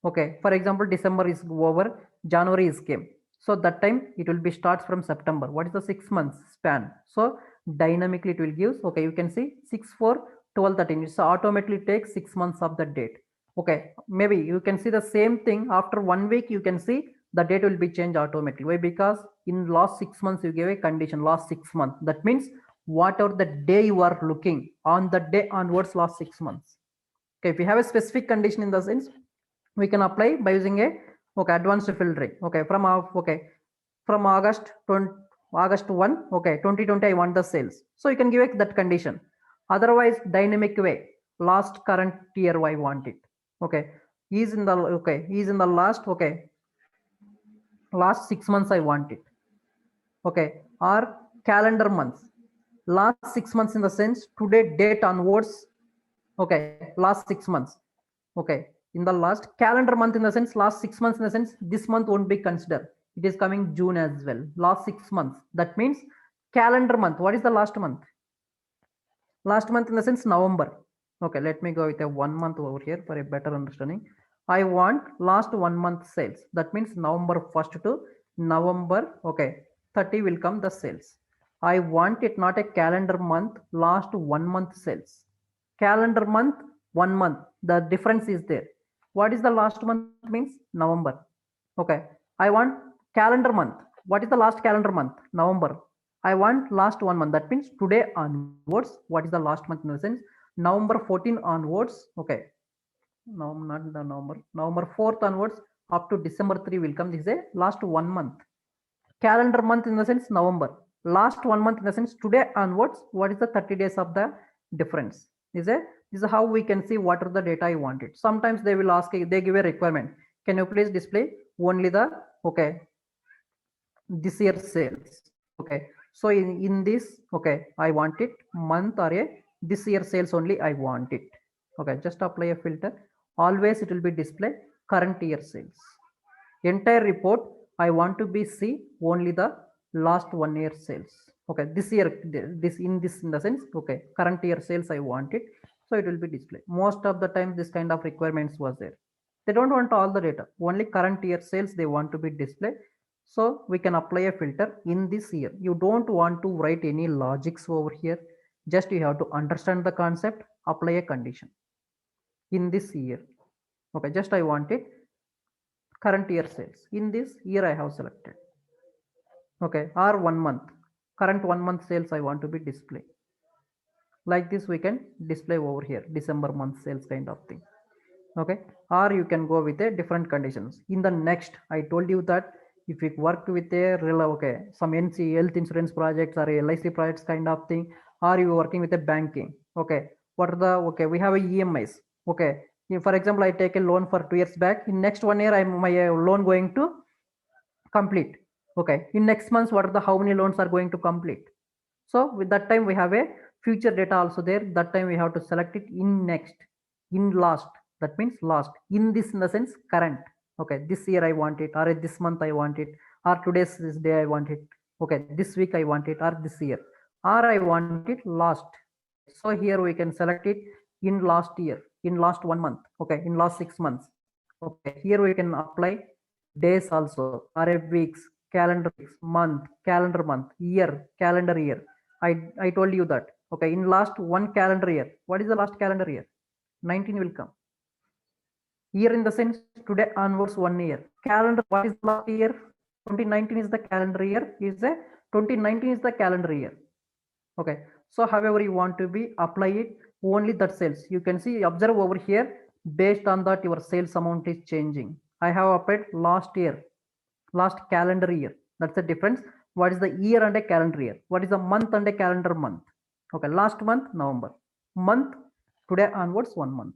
Okay, for example December is over, January is came, so that time it will be starts from September. What is the 6 months span? So dynamically it will give, okay, you can see 6 4 12 13, so automatically takes 6 months of the date. Okay, maybe you can see the same thing after 1 week, you can see the date will be changed automatically. Why? Because in last 6 months you gave a condition, last 6 months, that means whatever the day you are looking on the day onwards, last 6 months. Okay, if you have a specific condition in the sense, we can apply by using a, okay, advanced filtering. Okay, from okay, from August 1, okay, 2020 I want the sales, so you can give it that condition. Otherwise dynamic way, last current year I want it. Okay, is in the, okay, is in the last, okay, last 6 months I want it. Okay, or calendar months, last 6 months in the sense today date onwards. Okay, last 6 months. Okay, in the last calendar month in the sense last 6 months in the sense this month won't be considered, it is coming June as well, last 6 months, that means calendar month. What is the last month? Last month in the sense November. Okay, let me go with a 1 month over here for a better understanding. I want last 1 month sales, that means November 1st to November, okay, 30 will come the sales. I want it not a calendar month, last 1 month sales. Calendar month, 1 month, the difference is there. What is the last month means? November. Okay, I want calendar month. What is the last calendar month? November. I want last 1 month, that means today onwards. What is the last month in the sense? November 14 onwards. Okay, no, not the November 4th onwards up to December 3 will come. This is a last 1 month. Calendar month in the sense November. Last 1 month in the sense today onwards. What is the 30 days of the difference? This is how we can see what are the data you wanted. Sometimes they will ask, they give a requirement. Can you please display only the, okay, this year sales? Okay, so in this, okay, I want it month or a this year sales only I want it. Okay, just apply a filter. Always it will be display current year sales. Entire report I want to be see only the last 1 year sales. Okay, this year, this in the sense, okay, current year sales I want it, so it will be displayed. Most of the time this kind of requirements was there. They don't want all the data, only current year sales they want to be displayed. So we can apply a filter in this year. You don't want to write any logics over here. Just you have to understand the concept, apply a condition in this year. Okay, just I want it current year sales. In this year I have selected. Okay, or 1 month. Current 1 month sales I want to be displayed. Like this we can display over here December month sales kind of thing. Okay, or you can go with a different conditions. In the next, I told you that if you work with a real, okay, some NC health insurance projects or a LIC projects kind of thing, or you working with a banking. Okay, what are the, okay, we have a EMIs. Okay, if for example I take a loan for 2 years back, in next 1 year I'm my loan going to complete. Okay, in next months what are the how many loans are going to complete. So with that time we have a future data also there. That time we have to select it in next, in last. That means last. In this, in the sense current. Okay, this year I want it, or this month I want it, or today's this day I want it. Okay, this week I want it, or this year, or I want it last. Okay, so here we can select it in last year, in last 1 month. Okay, in last 6 months. Okay, here we can apply days also, or weeks, calendar weeks, month, calendar month, year, calendar year. I told you that. Okay, in last 1 calendar year, what is the last calendar year? 19 will come. Year in the sense today onwards 1 year. Calendar, what is the last year? 2019 is the calendar year. Is a 2019 is the calendar year. Okay, so however you want to be apply it only that sales. You can see, observe over here, based on that your sales amount is changing. I have applied last year, last calendar year. That's the difference. What is the year and a calendar year? What is the month and a calendar month? Okay, last month November, month today onwards 1 month.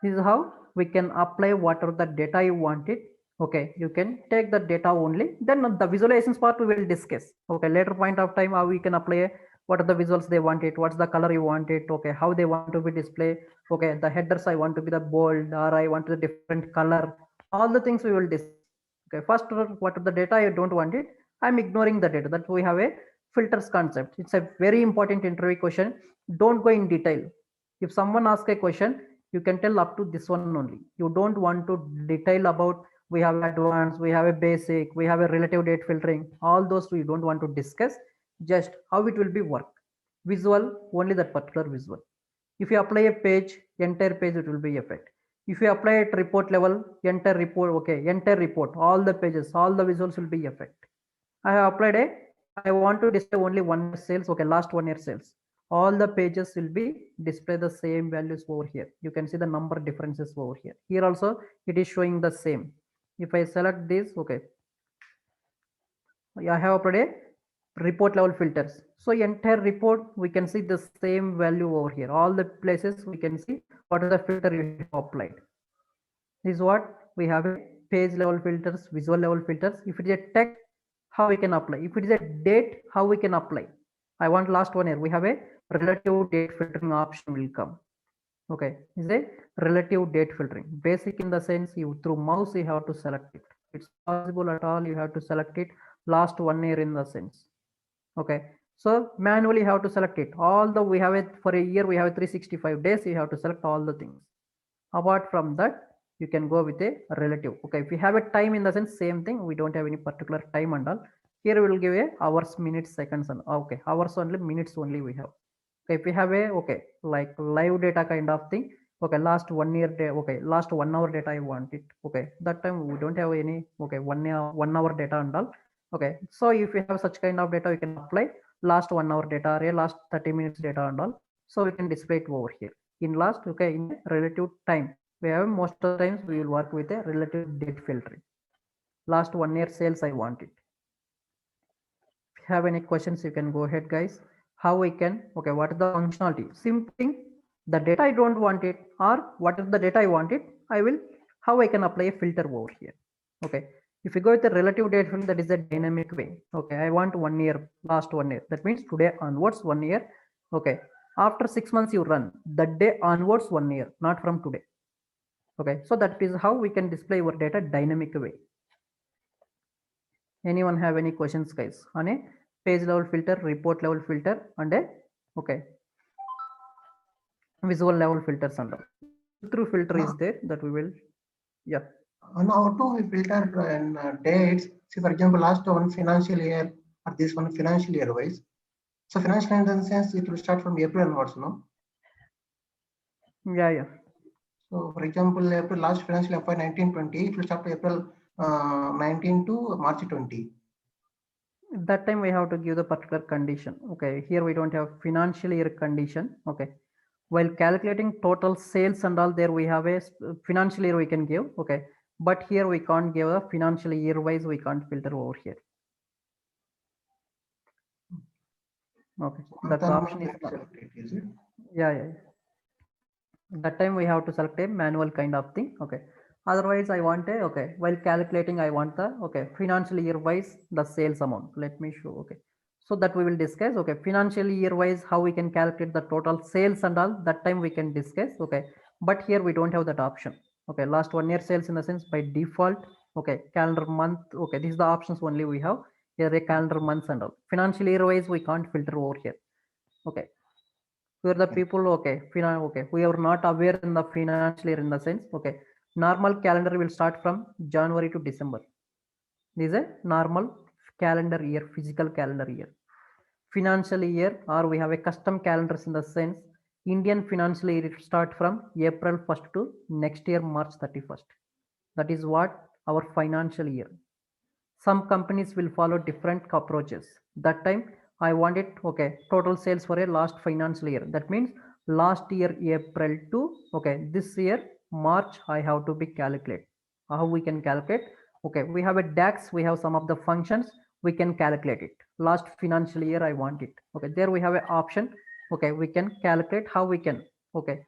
This is how we can apply whatever the data you wanted. Okay, you can take the data only, then the visualizations part we will discuss. Okay, later point of time how we can apply, what are the visuals they wanted, what's the color you want it, okay, how they want to be displayed. Okay, the headers I want to be the bold, or I want the different color, all the things we will discuss. Okay, first what are the data I don't want it, I'm ignoring the data. That we have a filters concept. It's a very important interview question. Don't go in detail. If someone asks a question, you can tell up to this one only. You don't want to detail about we have advanced, we have a basic, we have a relative date filtering. All those we don't want to discuss. Just how it will be work. Visual, only that particular visual. If you apply a page, entire page it will be effect. If you apply at report level, entire report, okay, entire report, all the pages, all the visuals will be effect. I have applied a, I want to display only 1 year sales, okay, last 1 year sales. All the pages will be display the same values over here. You can see the number differences over here. Here also it is showing the same. If I select this, okay, I have applied a report level filters. So entire report we can see the same value over here. All the places we can see what are the filter you have applied. This is what we have a page level filters, visual level filters. If it is a text, how we can apply. If it is a date, how we can apply. I want last 1 year. We have a relative date filtering option will come. Okay, is a relative date filtering. Basic in the sense you through mouse you have to select it. It's possible at all. You have to select it last 1 year in the sense. Okay, so manually you have to select it. All the we have it for a year. We have 365 days. You have to select all the things. Apart from that, you can go with a relative. Okay, if you have a time in the sense same thing, we don't have any particular time and all. Here we will give a hours, minutes, seconds, and okay, hours only, minutes only we have. Okay, if we have a, okay, like live data kind of thing, okay, last 1 year day, okay, last 1 hour data I want it. Okay, that time we don't have any, okay, 1 hour data and all. Okay, so if you have such kind of data, you can apply last 1 hour data or a last 30 minutes data and all. So we can display it over here in last, okay, in relative time. We have most of the times we will work with a relative date filtering. Last 1 year sales I want it. If you have any questions, you can go ahead, guys. How we can, okay, what is the functionality? Simple thing, the data I don't want it, or what is the data I want it, I will, how I can apply a filter over here. Okay, if you go with the relative date filter, that is a dynamic way. Okay, I want 1 year, last 1 year. That means today onwards 1 year. Okay, after 6 months you run, that day onwards 1 year, not from today. Okay, so that is how we can display our data dynamic way. Anyone have any questions, guys, on a page level filter, report level filter, and a, okay, visual level filters and all. Through filter is there that we will Yeah. And how to filter dates? See, for example, last one financial year or this one financial year wise. So financial year in the sense it will start from April onwards, no? Yeah. So for example, April last financial year for 1920, it will start to April 19 to March 20. That time we have to give the particular condition. Okay, here we don't have financial year condition. Okay, while calculating total sales and all, there we have a financial year we can give. Okay, but here we can't give a financial year wise, we can't filter over here. Okay, that option is it? Yeah. That time we have to select a manual kind of thing. Okay, otherwise I want a, okay, while calculating I want the, okay, financial year wise the sales amount. Let me show. Okay, so that we will discuss. Okay, financial year wise how we can calculate the total sales and all, that time we can discuss. Okay, but here we don't have that option. Okay, last 1 year sales in the sense by default. Okay, calendar month. Okay, these are the options only we have here, a calendar months and all. Financial year wise we can't filter over here. Okay, we are the people, okay, okay, we are not aware in the financial year in the sense. Okay, normal calendar will start from January to December. This is a normal calendar year, physical calendar year. Financial year, or we have a custom calendars in the sense Indian financial year start from April 1st to next year March 31st. That is what our financial year. Some companies will follow different approaches. That time I want it, okay, total sales for a last financial year. That means last year April to, okay, this year March I have to be calculate. How we can calculate? Okay, we have a DAX, we have some of the functions, we can calculate it. Last financial year I want it. Okay, there we have an option. Okay, we can calculate how we can, okay,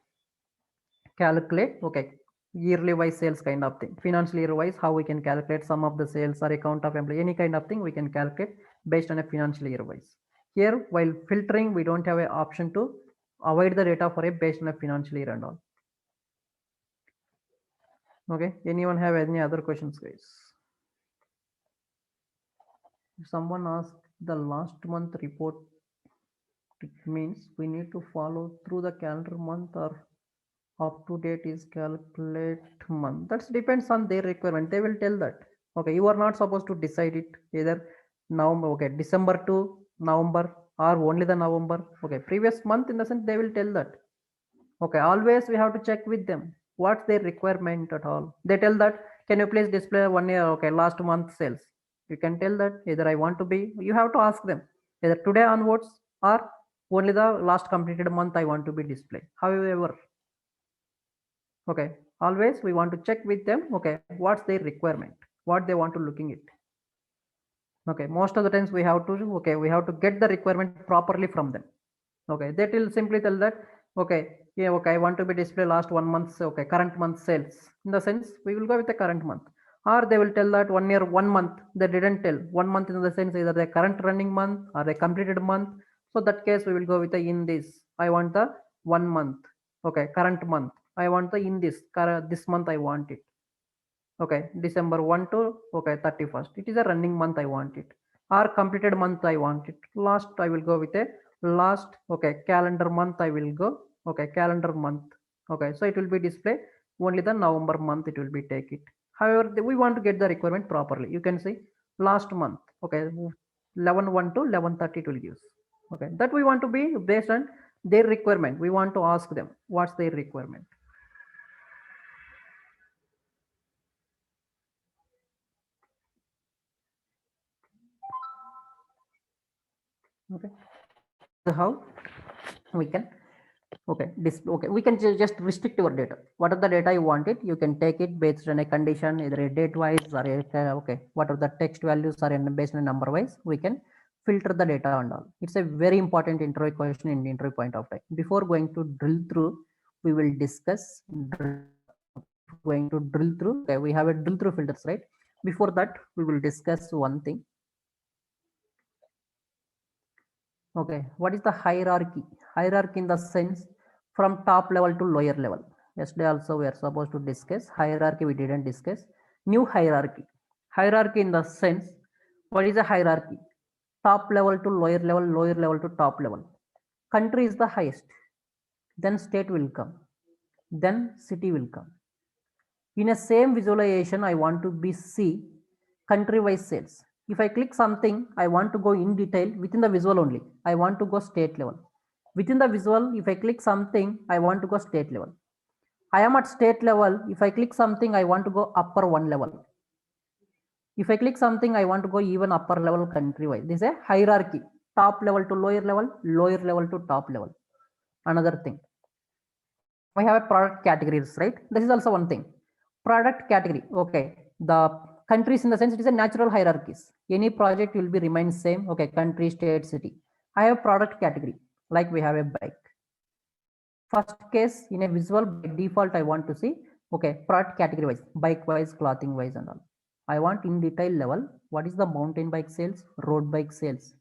calculate, okay, yearly wise sales kind of thing. Financial year wise how we can calculate some of the sales or account of employee, any kind of thing we can calculate based on a financial year wise. Here while filtering we don't have an option to avoid the data for a based on a financial year and all. Okay, anyone have any other questions, guys? If someone asked the last month report, it means we need to follow through the calendar month or up to date is calculate month. That depends on their requirement. They will tell that. Okay, you are not supposed to decide it either now. Okay, December to November or only the November. Okay, previous month in the sense they will tell that. Okay, always we have to check with them what's their requirement at all. They tell that, can you please display 1 year, okay, last month sales. You can tell that either I want to be, you have to ask them either today onwards or only the last completed month I want to be displayed. However, okay, always we want to check with them. Okay, what's their requirement, what they want to looking it. Okay, most of the times we have to, okay, we have to get the requirement properly from them. Okay, they will simply tell that, okay, yeah, okay, I want to be display last 1 month's, okay, current month sales. In the sense we will go with the current month, or they will tell that 1 year 1 month. They didn't tell 1 month in the sense either the current running month or a completed month. So that case we will go with the in this. I want the 1 month. Okay, current month. I want the in this month I want it. Okay, December 1 to, okay, 31st. It is a running month I want it, or completed month I want it. Last I will go with a last, okay, calendar month I will go. Okay, calendar month. Okay, so it will be display only the November month it will be take it. However, we want to get the requirement properly. You can see last month. Okay, 11/1 to 11/30 it will use. Okay, that we want to be based on their requirement. We want to ask them what's their requirement. Okay, so how we can, okay, this, okay, we can just restrict your data. What are the data you want it, you can take it based on a condition, either a date wise or a, okay, what are the text values are in based on a number wise, we can filter the data and all. It's a very important interview question in interview point of time. Before going to drill through, we will discuss going to drill through. Okay, we have a drill through filters, right? Before that we will discuss one thing. Okay, what is the hierarchy? Hierarchy in the sense from top level to lower level. Yesterday also we are supposed to discuss hierarchy, we didn't discuss. New hierarchy. Hierarchy in the sense, what is a hierarchy? Top level to lower level to top level. Country is the highest, then state will come, then city will come, In a same visualization, I want to be see country-wise sales. If I click something, I want to go in detail within the visual only. I want to go state level. Within the visual, if I click something, I want to go state level. I am at state level. If I click something, I want to go upper one level. If I click something, I want to go even upper level country-wise. This is a hierarchy. Top level to lower level to top level. Another thing. We have a product categories, right? This is also one thing. Product category. Okay. The countries in the sense it is a natural hierarchies. Any project will be remain same. Okay. Country, state, city. I have product category. Like we have a bike. First case in a visual by default, I want to see, okay, product category wise, bike wise, clothing wise and all. I want in detail level, what is the mountain bike sales, road bike sales.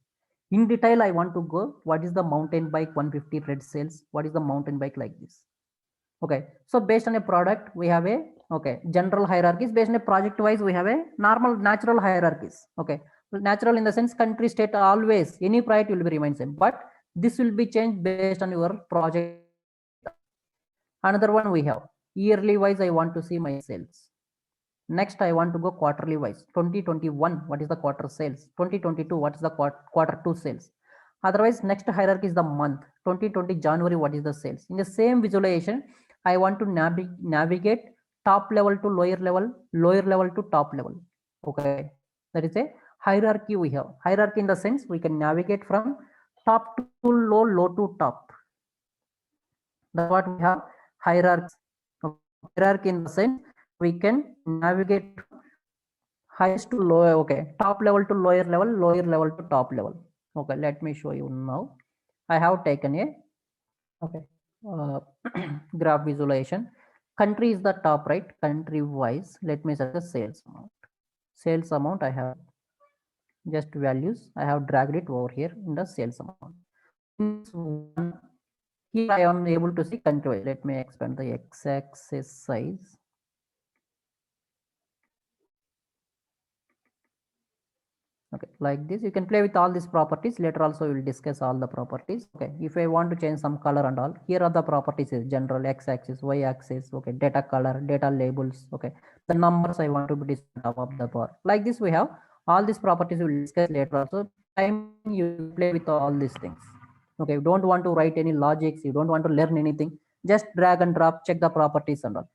In detail, I want to go, what is the mountain bike 150 red sales, what is the mountain bike like this. Okay, so based on a product, we have a, okay, general hierarchies. Based on a project wise, we have a normal natural hierarchies. Okay, natural in the sense country, state, always, any project will be remain same, but this will be changed based on your project. Another one we have yearly wise, I want to see my sales. Next, I want to go quarterly wise. 2021, what is the quarter sales? 2022, what is the quarter two sales? Otherwise, next hierarchy is the month. 2020 January, what is the sales? In the same visualization, I want to navigate top level to lower level to top level. Okay, that is a hierarchy we have. Hierarchy in the sense we can navigate from top to low, low to top. That's what we have. Hierarchy. Hierarchy in the sense we can navigate highest to lower, okay, top level to lower level to top level. Okay, let me show you now. I have taken a, okay, graph visualization. Country is the top, right? Country wise, let me set the sales amount. Sales amount, I have just values. I have dragged it over here in the sales amount. Here I am able to see country. Let me expand the x-axis size. Okay, like this, you can play with all these properties. Later also we will discuss all the properties. Okay, if I want to change some color and all, here are the properties is general x-axis, y-axis, okay, data color, data labels, okay, the numbers I want to be displayed above the bar. Like this, we have all these properties we will discuss later also. Time you play with all these things. Okay, you don't want to write any logics, you don't want to learn anything, just drag and drop, check the properties and all.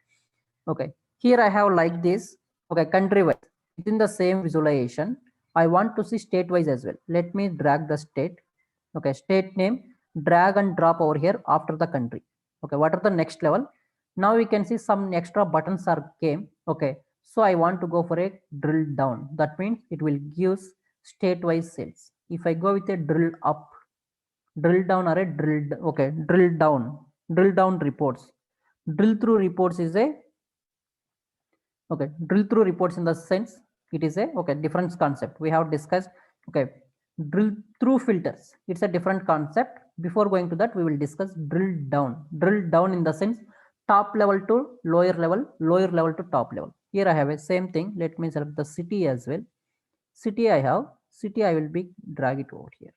Okay, here I have like this. Okay, country wise within the same visualization, I want to see state wise as well. Let me drag the state. Okay, state name, drag and drop over here after the country. Okay, what are the next level? Now we can see some extra buttons are came. Okay, so I want to go for a drill down. That means it will give state wise sales. If I go with a drill up, drill down or a drilled, okay, drill down reports. Drill through reports is a, okay, drill through reports in the sense it is a, okay, different concept we have discussed. Okay, drill through filters, it's a different concept. Before going to that, we will discuss drill down in the sense top level to lower level to top level. Here I have a same thing. Let me select the city as well. City I have, city I will be drag it over here.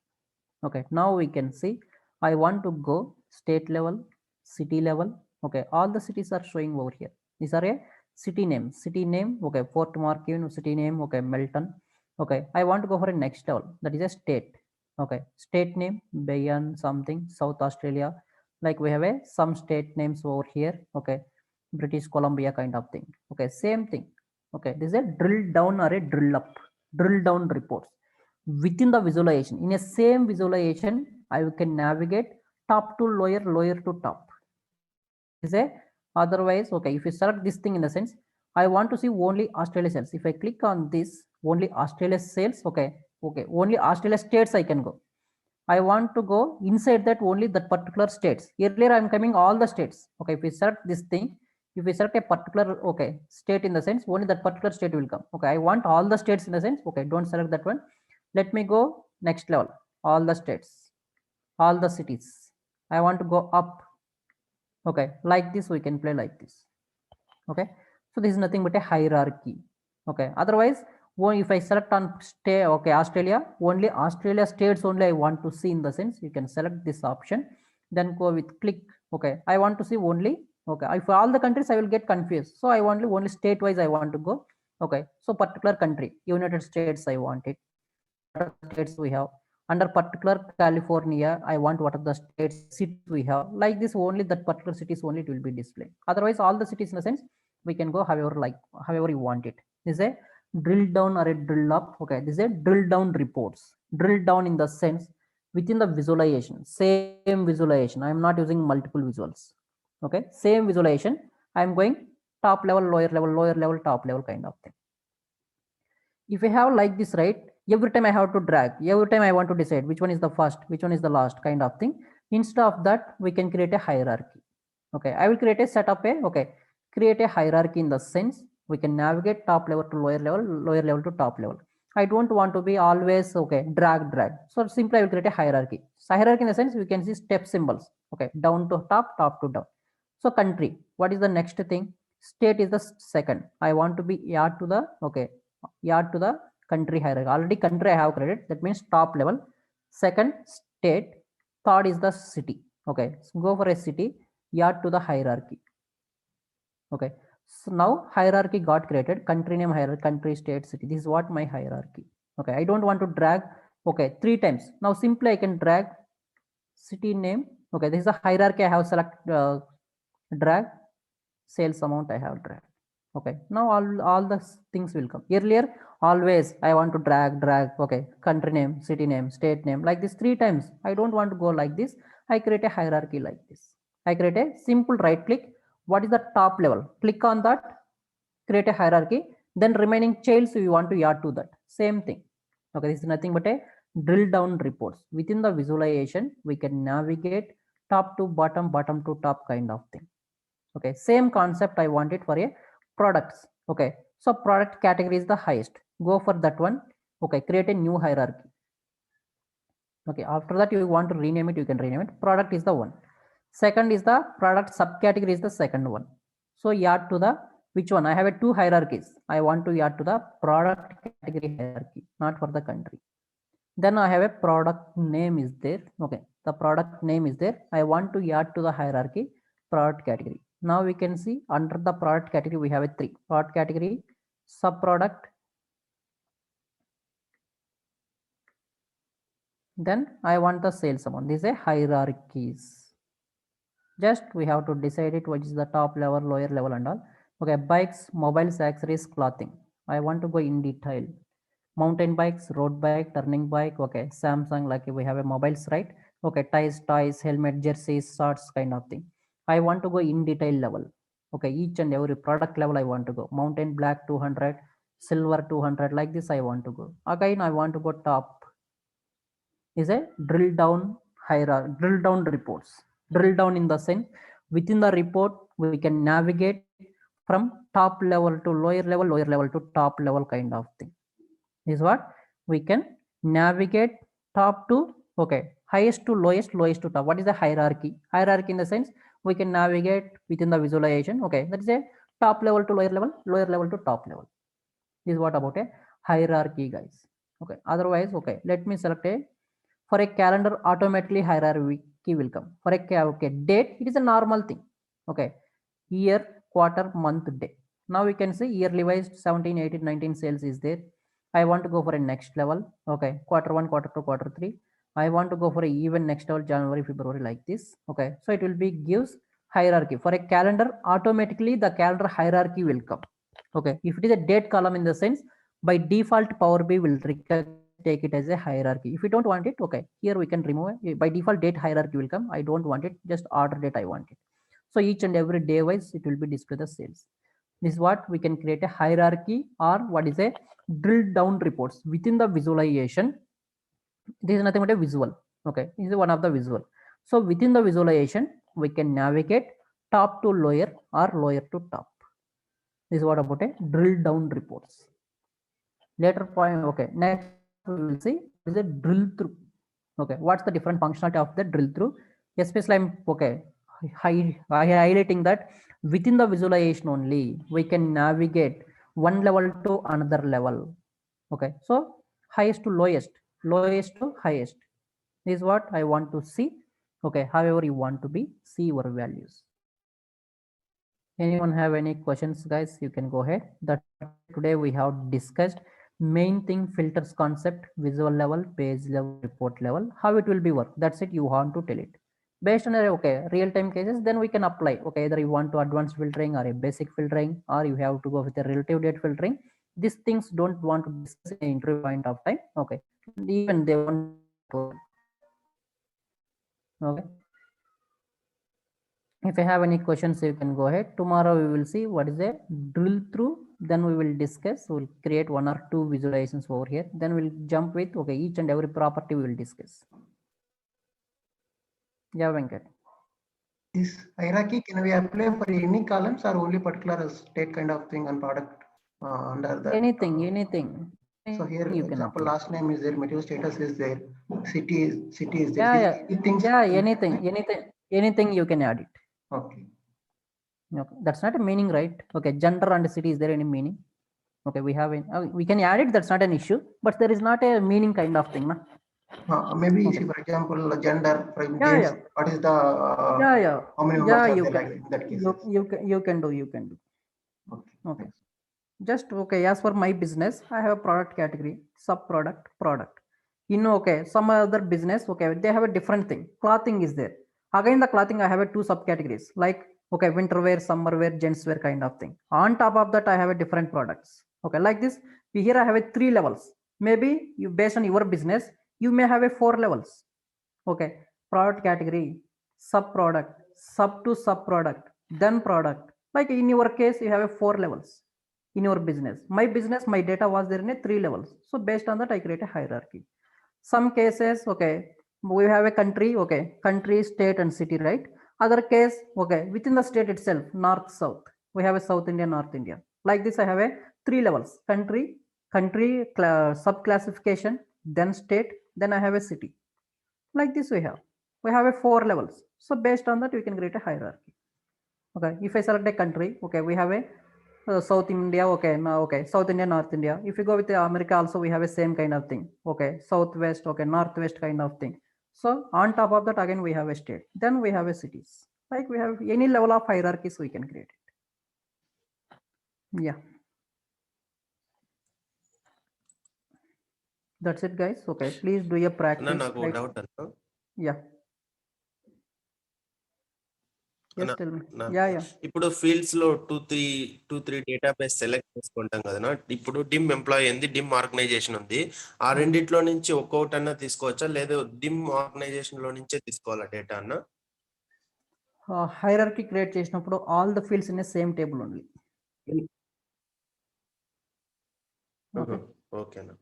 Okay, now we can see I want to go state level, city level. Okay, all the cities are showing over here. These are a city name, okay, Fort Marquette, city name, okay, Melton. Okay, I want to go for a next level, that is a state. Okay, state name, Bayan something, South Australia. Like we have a some state names over here. Okay, British Columbia kind of thing. Okay, same thing. Okay, this is a drill down or a drill up, drill down reports within the visualization. In a same visualization, I can navigate top to lower to top. Is a otherwise, okay, if you select this thing in the sense I want to see only Australia sales. If I click on this, only Australia sales, okay, only Australia states I can go. I want to go inside that only that particular states. Earlier I'm coming all the states. Okay, if we select this thing, if we select a particular, okay, state in the sense only that particular state will come. Okay, I want all the states in the sense, okay, don't select that one. Let me go next level, all the states, all the cities. I want to go up. Okay, like this we can play like this. Okay, so this is nothing but a hierarchy. Okay, otherwise if I select on stay, okay, Australia, only Australia states only I want to see in the sense you can select this option, then go with click. Okay, I want to see only, Okay, if all the countries I will get confused. So I want only state wise I want to go. Okay, so particular country, United States I want it. What are the states we have? Under particular California, I want what are the states, cities we have. Like this, only that particular cities only it will be displayed. Otherwise, all the cities in the sense we can go however like however you want it. This is a drill down or a drill up. Okay, this is a drill down reports. Drill down in the sense within the visualization, same visualization. I am not using multiple visuals. Okay, same visualization. I am going top level, lower level, top level kind of thing. If I have like this, right, every time I have to drag, every time I want to decide which one is the first, which one is the last kind of thing. Instead of that, we can create a hierarchy. Okay, I will create a setup a, okay, create a hierarchy in the sense we can navigate top level to lower level to top level. I don't want to be always, okay, drag. So simply I will create a hierarchy. So hierarchy in the sense we can see step symbols, okay, down to top to down. So country, what is the next thing? State is the second. I want to be add to the, okay, add to the country hierarchy. Already country I have created, that means top level. Second, state. Third is the city. Okay, so go for a city, add to the hierarchy. Okay, so now hierarchy got created. Country name hierarchy, country, state, city. This is what my hierarchy. Okay, I don't want to drag, okay, 3 times. Now simply I can drag city name. Okay, this is a hierarchy I have select, drag sales amount I have drag. Okay, now all the things will come. Earlier always I want to drag, okay, country name, city name, state name, like this 3 times. I don't want to go like this. I create a hierarchy like this. I create a simple right click. What is the top level? Click on that, create a hierarchy, then remaining childs you want to add to that. Same thing. Okay, this is nothing but a drill down reports. Within the visualization, we can navigate top to bottom, bottom to top kind of thing. Okay, same concept I want it for a products. Okay, so product category is the highest. Go for that one. Okay, create a new hierarchy. Okay, after that you want to rename it, you can rename it. Product is the one. Second is the product subcategory is the second one. So add to the which one? I have a 2 hierarchies. I want to add to the product category hierarchy, not for the country. Then I have a product name is there. Okay, the product name is there. I want to add to the hierarchy product category. Now we can see under the product category we have a 3 product category, sub product. Then I want the sales amount. These are hierarchies. Just we have to decide it which is the top level, lower level and all. Okay, bikes, mobiles, accessories, clothing. I want to go in detail. Mountain bikes, road bike, turning bike. Okay, Samsung, like we have a mobiles, right? Okay, ties, toys, helmet, jerseys, shorts kind of thing. I want to go in detail level. Okay, each and every product level I want to go. Mountain black 200, silver 200, like this I want to go. Again I want to go top. Is a drill down hierarchy, drill down reports. Drill down in the sense within the report we can navigate from top level to lower level to top level kind of thing. Is what we can navigate top to, okay, highest to lowest, lowest to top. What is the hierarchy? Hierarchy in the sense we can navigate within the visualization. Okay, that is a top level to lower level to top level. This is what about a hierarchy, guys. Okay, otherwise, okay, let me select a, for a calendar automatically hierarchy will come. For a, okay, date, it is a normal thing. Okay, year, quarter, month, day. Now we can see yearly wise 17, 18, 19 sales is there. I want to go for a next level. Okay, quarter 1, quarter 2, quarter 3. I want to go for a even next level, January, February, like this. Okay, so it will be gives hierarchy. For a calendar, automatically the calendar hierarchy will come. Okay, if it is a date column in the sense, by default Power BI will take it as a hierarchy. If you don't want it, okay, here we can remove it. By default date hierarchy will come. I don't want it, just order date I want it. So each and every day wise it will be display the sales. This is what we can create a hierarchy, or what is a drill down reports within the visualization. This is nothing but a visual. Okay, this is one of the visual. So within the visualization we can navigate top to lower or lower to top. This is what about a drill down reports. Later point, okay, next we will see is a drill through. Okay, what's the different functionality of the drill through? Especially I'm, okay, highlighting that within the visualization only we can navigate one level to another level. Okay, so highest to lowest, lowest to highest. This is what I want to see. Okay, however you want to be see your values. Anyone have any questions, guys? You can go ahead. That today we have discussed main thing, filters concept, visual level, page level, report level, how it will be work. That's it. You want to tell it based on okay real time cases. Then we can apply. Okay, either you want to advanced filtering or a basic filtering, or you have to go with a relative date filtering. These things don't want to discuss in an interview point of time. Okay, even they want to. Okay. If you have any questions, you can go ahead. Tomorrow we will see what is a drill through. Then we will discuss. We'll create one or two visualizations over here. Then we'll jump with okay each and every property we will discuss. Yeah, Venkat. This hierarchy, can we apply for any columns or only particular state kind of thing and product under that? Anything. So here, you can example, apply. last name is there, material status is there, city is there. Yeah. These things. Yeah, anything you can add it. Okay. Okay, that's not a meaning, right? Okay, gender and city, is there any meaning? Okay, we have we can add it. That's not an issue, but there is not a meaning kind of thing, na? Maybe Okay. see, for example, gender, for Yeah, James, yeah. what is the Yeah. how many Yeah, members are you there can. like in that case? You can do. Okay. Just okay. As for my business, I have a product category, sub product, product. Okay, some other business, okay, they have a different thing. Clothing is there. Again, the clothing, I have a two subcategories like okay, winter wear, summer wear, gents wear kind of thing. On top of that, I have a different products. Okay, like this. Here I have a 3 levels. Maybe you based on your business, you may have a 4 levels. Okay, product category, sub product, sub to sub product, then product. Like in your case, you have a 4 levels in your business. My business, my data was there in a 3 levels. So based on that, I create a hierarchy. Some cases, okay, we have a country, okay, country, state, and city, right? Other case, okay, within the state itself, north, south. We have a South India, North India. Like this, I have a 3 levels: country, sub classification, then state, then I have a city. Like this, we have a 4 levels. So based on that, we can create a hierarchy. Okay, if I select a country, okay, we have a South India, okay, now okay, South India, North India. If you go with the America, also we have a same kind of thing. Okay, Southwest, okay, Northwest kind of thing. So on top of that, again we have a state. Then we have a cities. Like we have any level of hierarchies, we can create it. Yeah. That's it, guys. Okay, please do your practice. నాకు doubt అన్న Yeah. Yes, tell me. నా- Yeah. ఇప్పుడు fields లో two three database select చేసుకుంటాం కదా. ఇప్పుడు dim employee ఉంది, dim organisation ఉంది. ఆ రెండిట్లో నుంచి ఒక్కొక్కటి అన్నా తీసుకోవచ్చా, లేదా డిమ్ ఆర్గనైజేషన్ లో నుంచే తీసుకోవాలా డేటా అన్న? Hierarchy create చేసినప్పుడు all the fields in a same table only. Okay. ఓకేనా.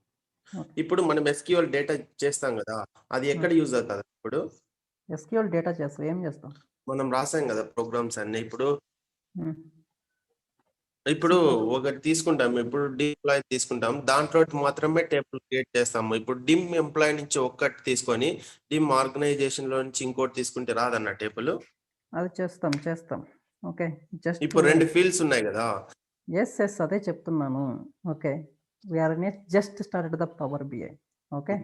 ఇప్పుడు మనం ఎస్క్యూఎల్ డేటా చేస్తాం కదా, అది ఎక్కడ యూజ్ అవుతుంది? ఇప్పుడు SQL డేటా చేస్తాం, ఏం చేస్తాం? మనం రాసాం కదా ప్రోగ్రామ్స్ అన్ని. ఇప్పుడు ఒకటి తీసుకుంటాం, ఇప్పుడు డిమ్ ఎంప్లాయీ తీసుకుంటాం, దాంట్లో మాత్రమే టేబుల్ క్రియేట్ చేస్తాము. ఇప్పుడు డిమ్ ఎంప్లాయీ నుంచి ఒక్కటి తీసుకొని డిమ్ ఆర్గనైజేషన్ లో నుంచి ఇంకోటి తీసుకుంటే రాదన్న టేబుల్. అది చేస్తాం. ఓకే, జస్ట్ ఇప్పుడు రెండు ఫీల్డ్స్ ఉన్నాయి కదా. ఎస్ అదే చెప్తున్నాను. Okay, we are just started the power BI. Okay,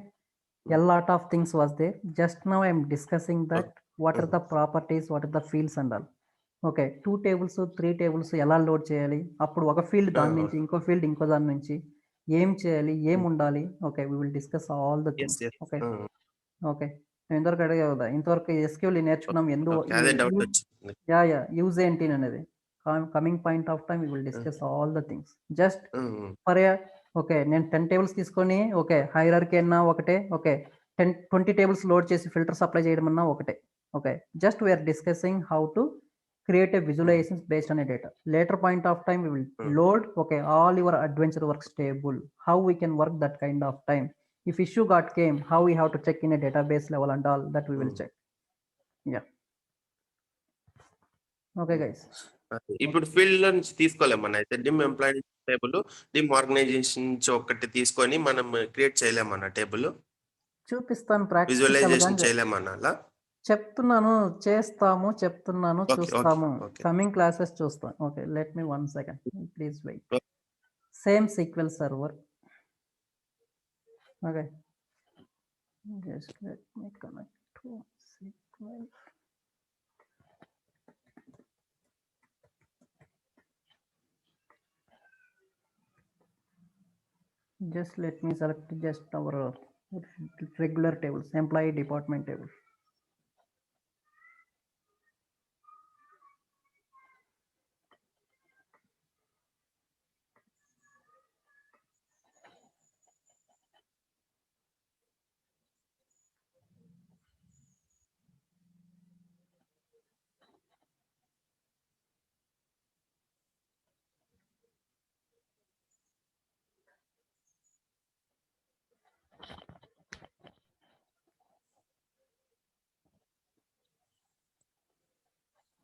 a lot of things was there. Just now I am discussing that what are the properties, what are the fields and all. Okay, 2 tables 3 tables ఎలా load చేయాలి, అప్పుడు ఒక field దాని నుంచి ఇంకో field ఇంకో దాని నుంచి ఏం చేయాలి, ఏం ఉండాలి. Okay, we will discuss all the things. Okay ఇంతవరకు అడిగే కదా, ఇంతవరకు ఎస్క్యూఎల్ నేర్చుకున్నాం. యూజ్ ఏంటి అనేది coming point of time we will discuss all the things. Just for okay, నేను 10 టేబుల్స్ తీసుకొని ఓకే హైరార్కీ అన్నా ఒకటే, ఓకే 20 టేబుల్స్ లోడ్ చేసి ఫిల్టర్స్ అప్లై చేయడం అన్నా ఒకటే. Okay, just we are discussing how to create a visualizations based on a data. Later point of time we will load okay all your adventure works table, how we can work that kind of time. If issue came, how we have to check in a database level and all that we will check. Yeah. Okay guys, ఇప్పుడు field లో నుంచి తీసుకోలేమన్నా అయితే dim employee table, dim organization నుంచి ఒకటి తీసుకొని మనం create చేయలేమన్నా టేబుల్, చూపిస్తాను, విజువలైజేషన్ చేయలేమన్నా అలా చెప్తున్నాను. చూస్తాము. కమింగ్ క్లాసెస్ చూస్తాం. Okay, let me 1 second, please wait. Same SQL server. Okay, just let me connect to SQL. Just let me select just our regular tables, employee department table.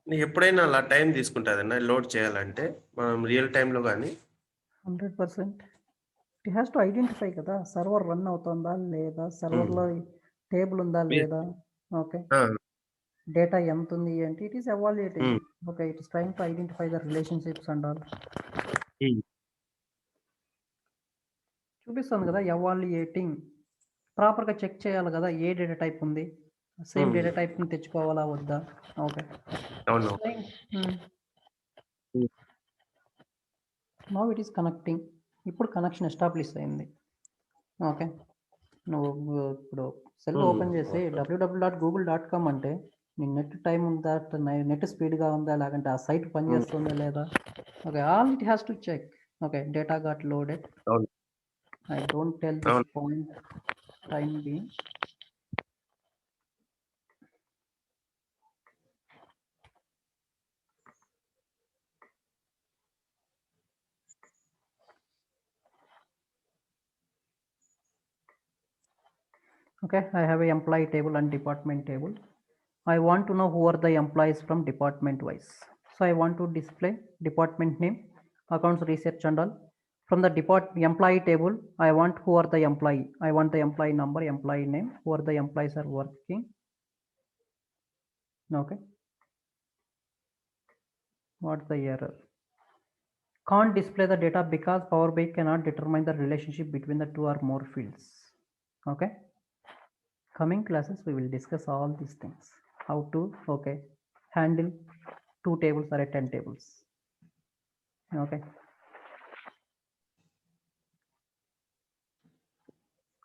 నీకు ఎప్పుడైనా అలా time తీసుకుంటుందన్నా load చేయాలంటే మనం real టైంలో కానీ 100%. It has to identify కదా server run అవుతుందా లేదా, సర్వర్లో టేబుల్ ఉందా లేదా, ఓకే, డేటా ఎంత ఉంది అంటే it is evaluating. Okay, it is trying to identify the relationships and all. చూపిస్తుంది కదా ఎవాల్యుయేటింగ్. ప్రాపర్గా చెక్ చేయాలి కదా ఏ డేటా టైప్ ఉంది, సేమ్ డేటా టైప్ని తెచ్చుకోవాలా వద్దా. ఓకే, అవును. Now it is connecting. ఇప్పుడు కనెక్షన్ ఎస్టాబ్లిష్ అయింది. ఓకే, నువ్వు ఇప్పుడు సెల్ ఓపెన్ చేసి www.google.com అంటే నీ నెట్ టైం ఉందా, నెట్ స్పీడ్గా ఉందా, లేకంటే ఆ సైట్ పనిచేస్తుందా లేదా. Okay, all it has to check. Okay, data got loaded. I don't tell this point time being. Okay, I have a employee table and department table. I want to know who are the employees from department wise. So I want to display department name, accounts research and all. From the employee table, I want who are the employee. I want the employee number, employee name, who are the employees are working. Okay. What's the error? Can't display the data because Power BI cannot determine the relationship between the two or more fields. Okay. Coming classes, we will discuss all these things. How to, okay, handle 2 tables or 10 tables. Okay.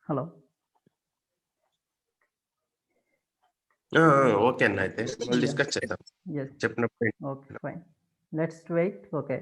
Hello. Okay అన్న, అయితే మళ్ళీ discuss చేద్దాం Yes. చెప్పినప్పుడు. Okay, fine. Let's wait. Okay.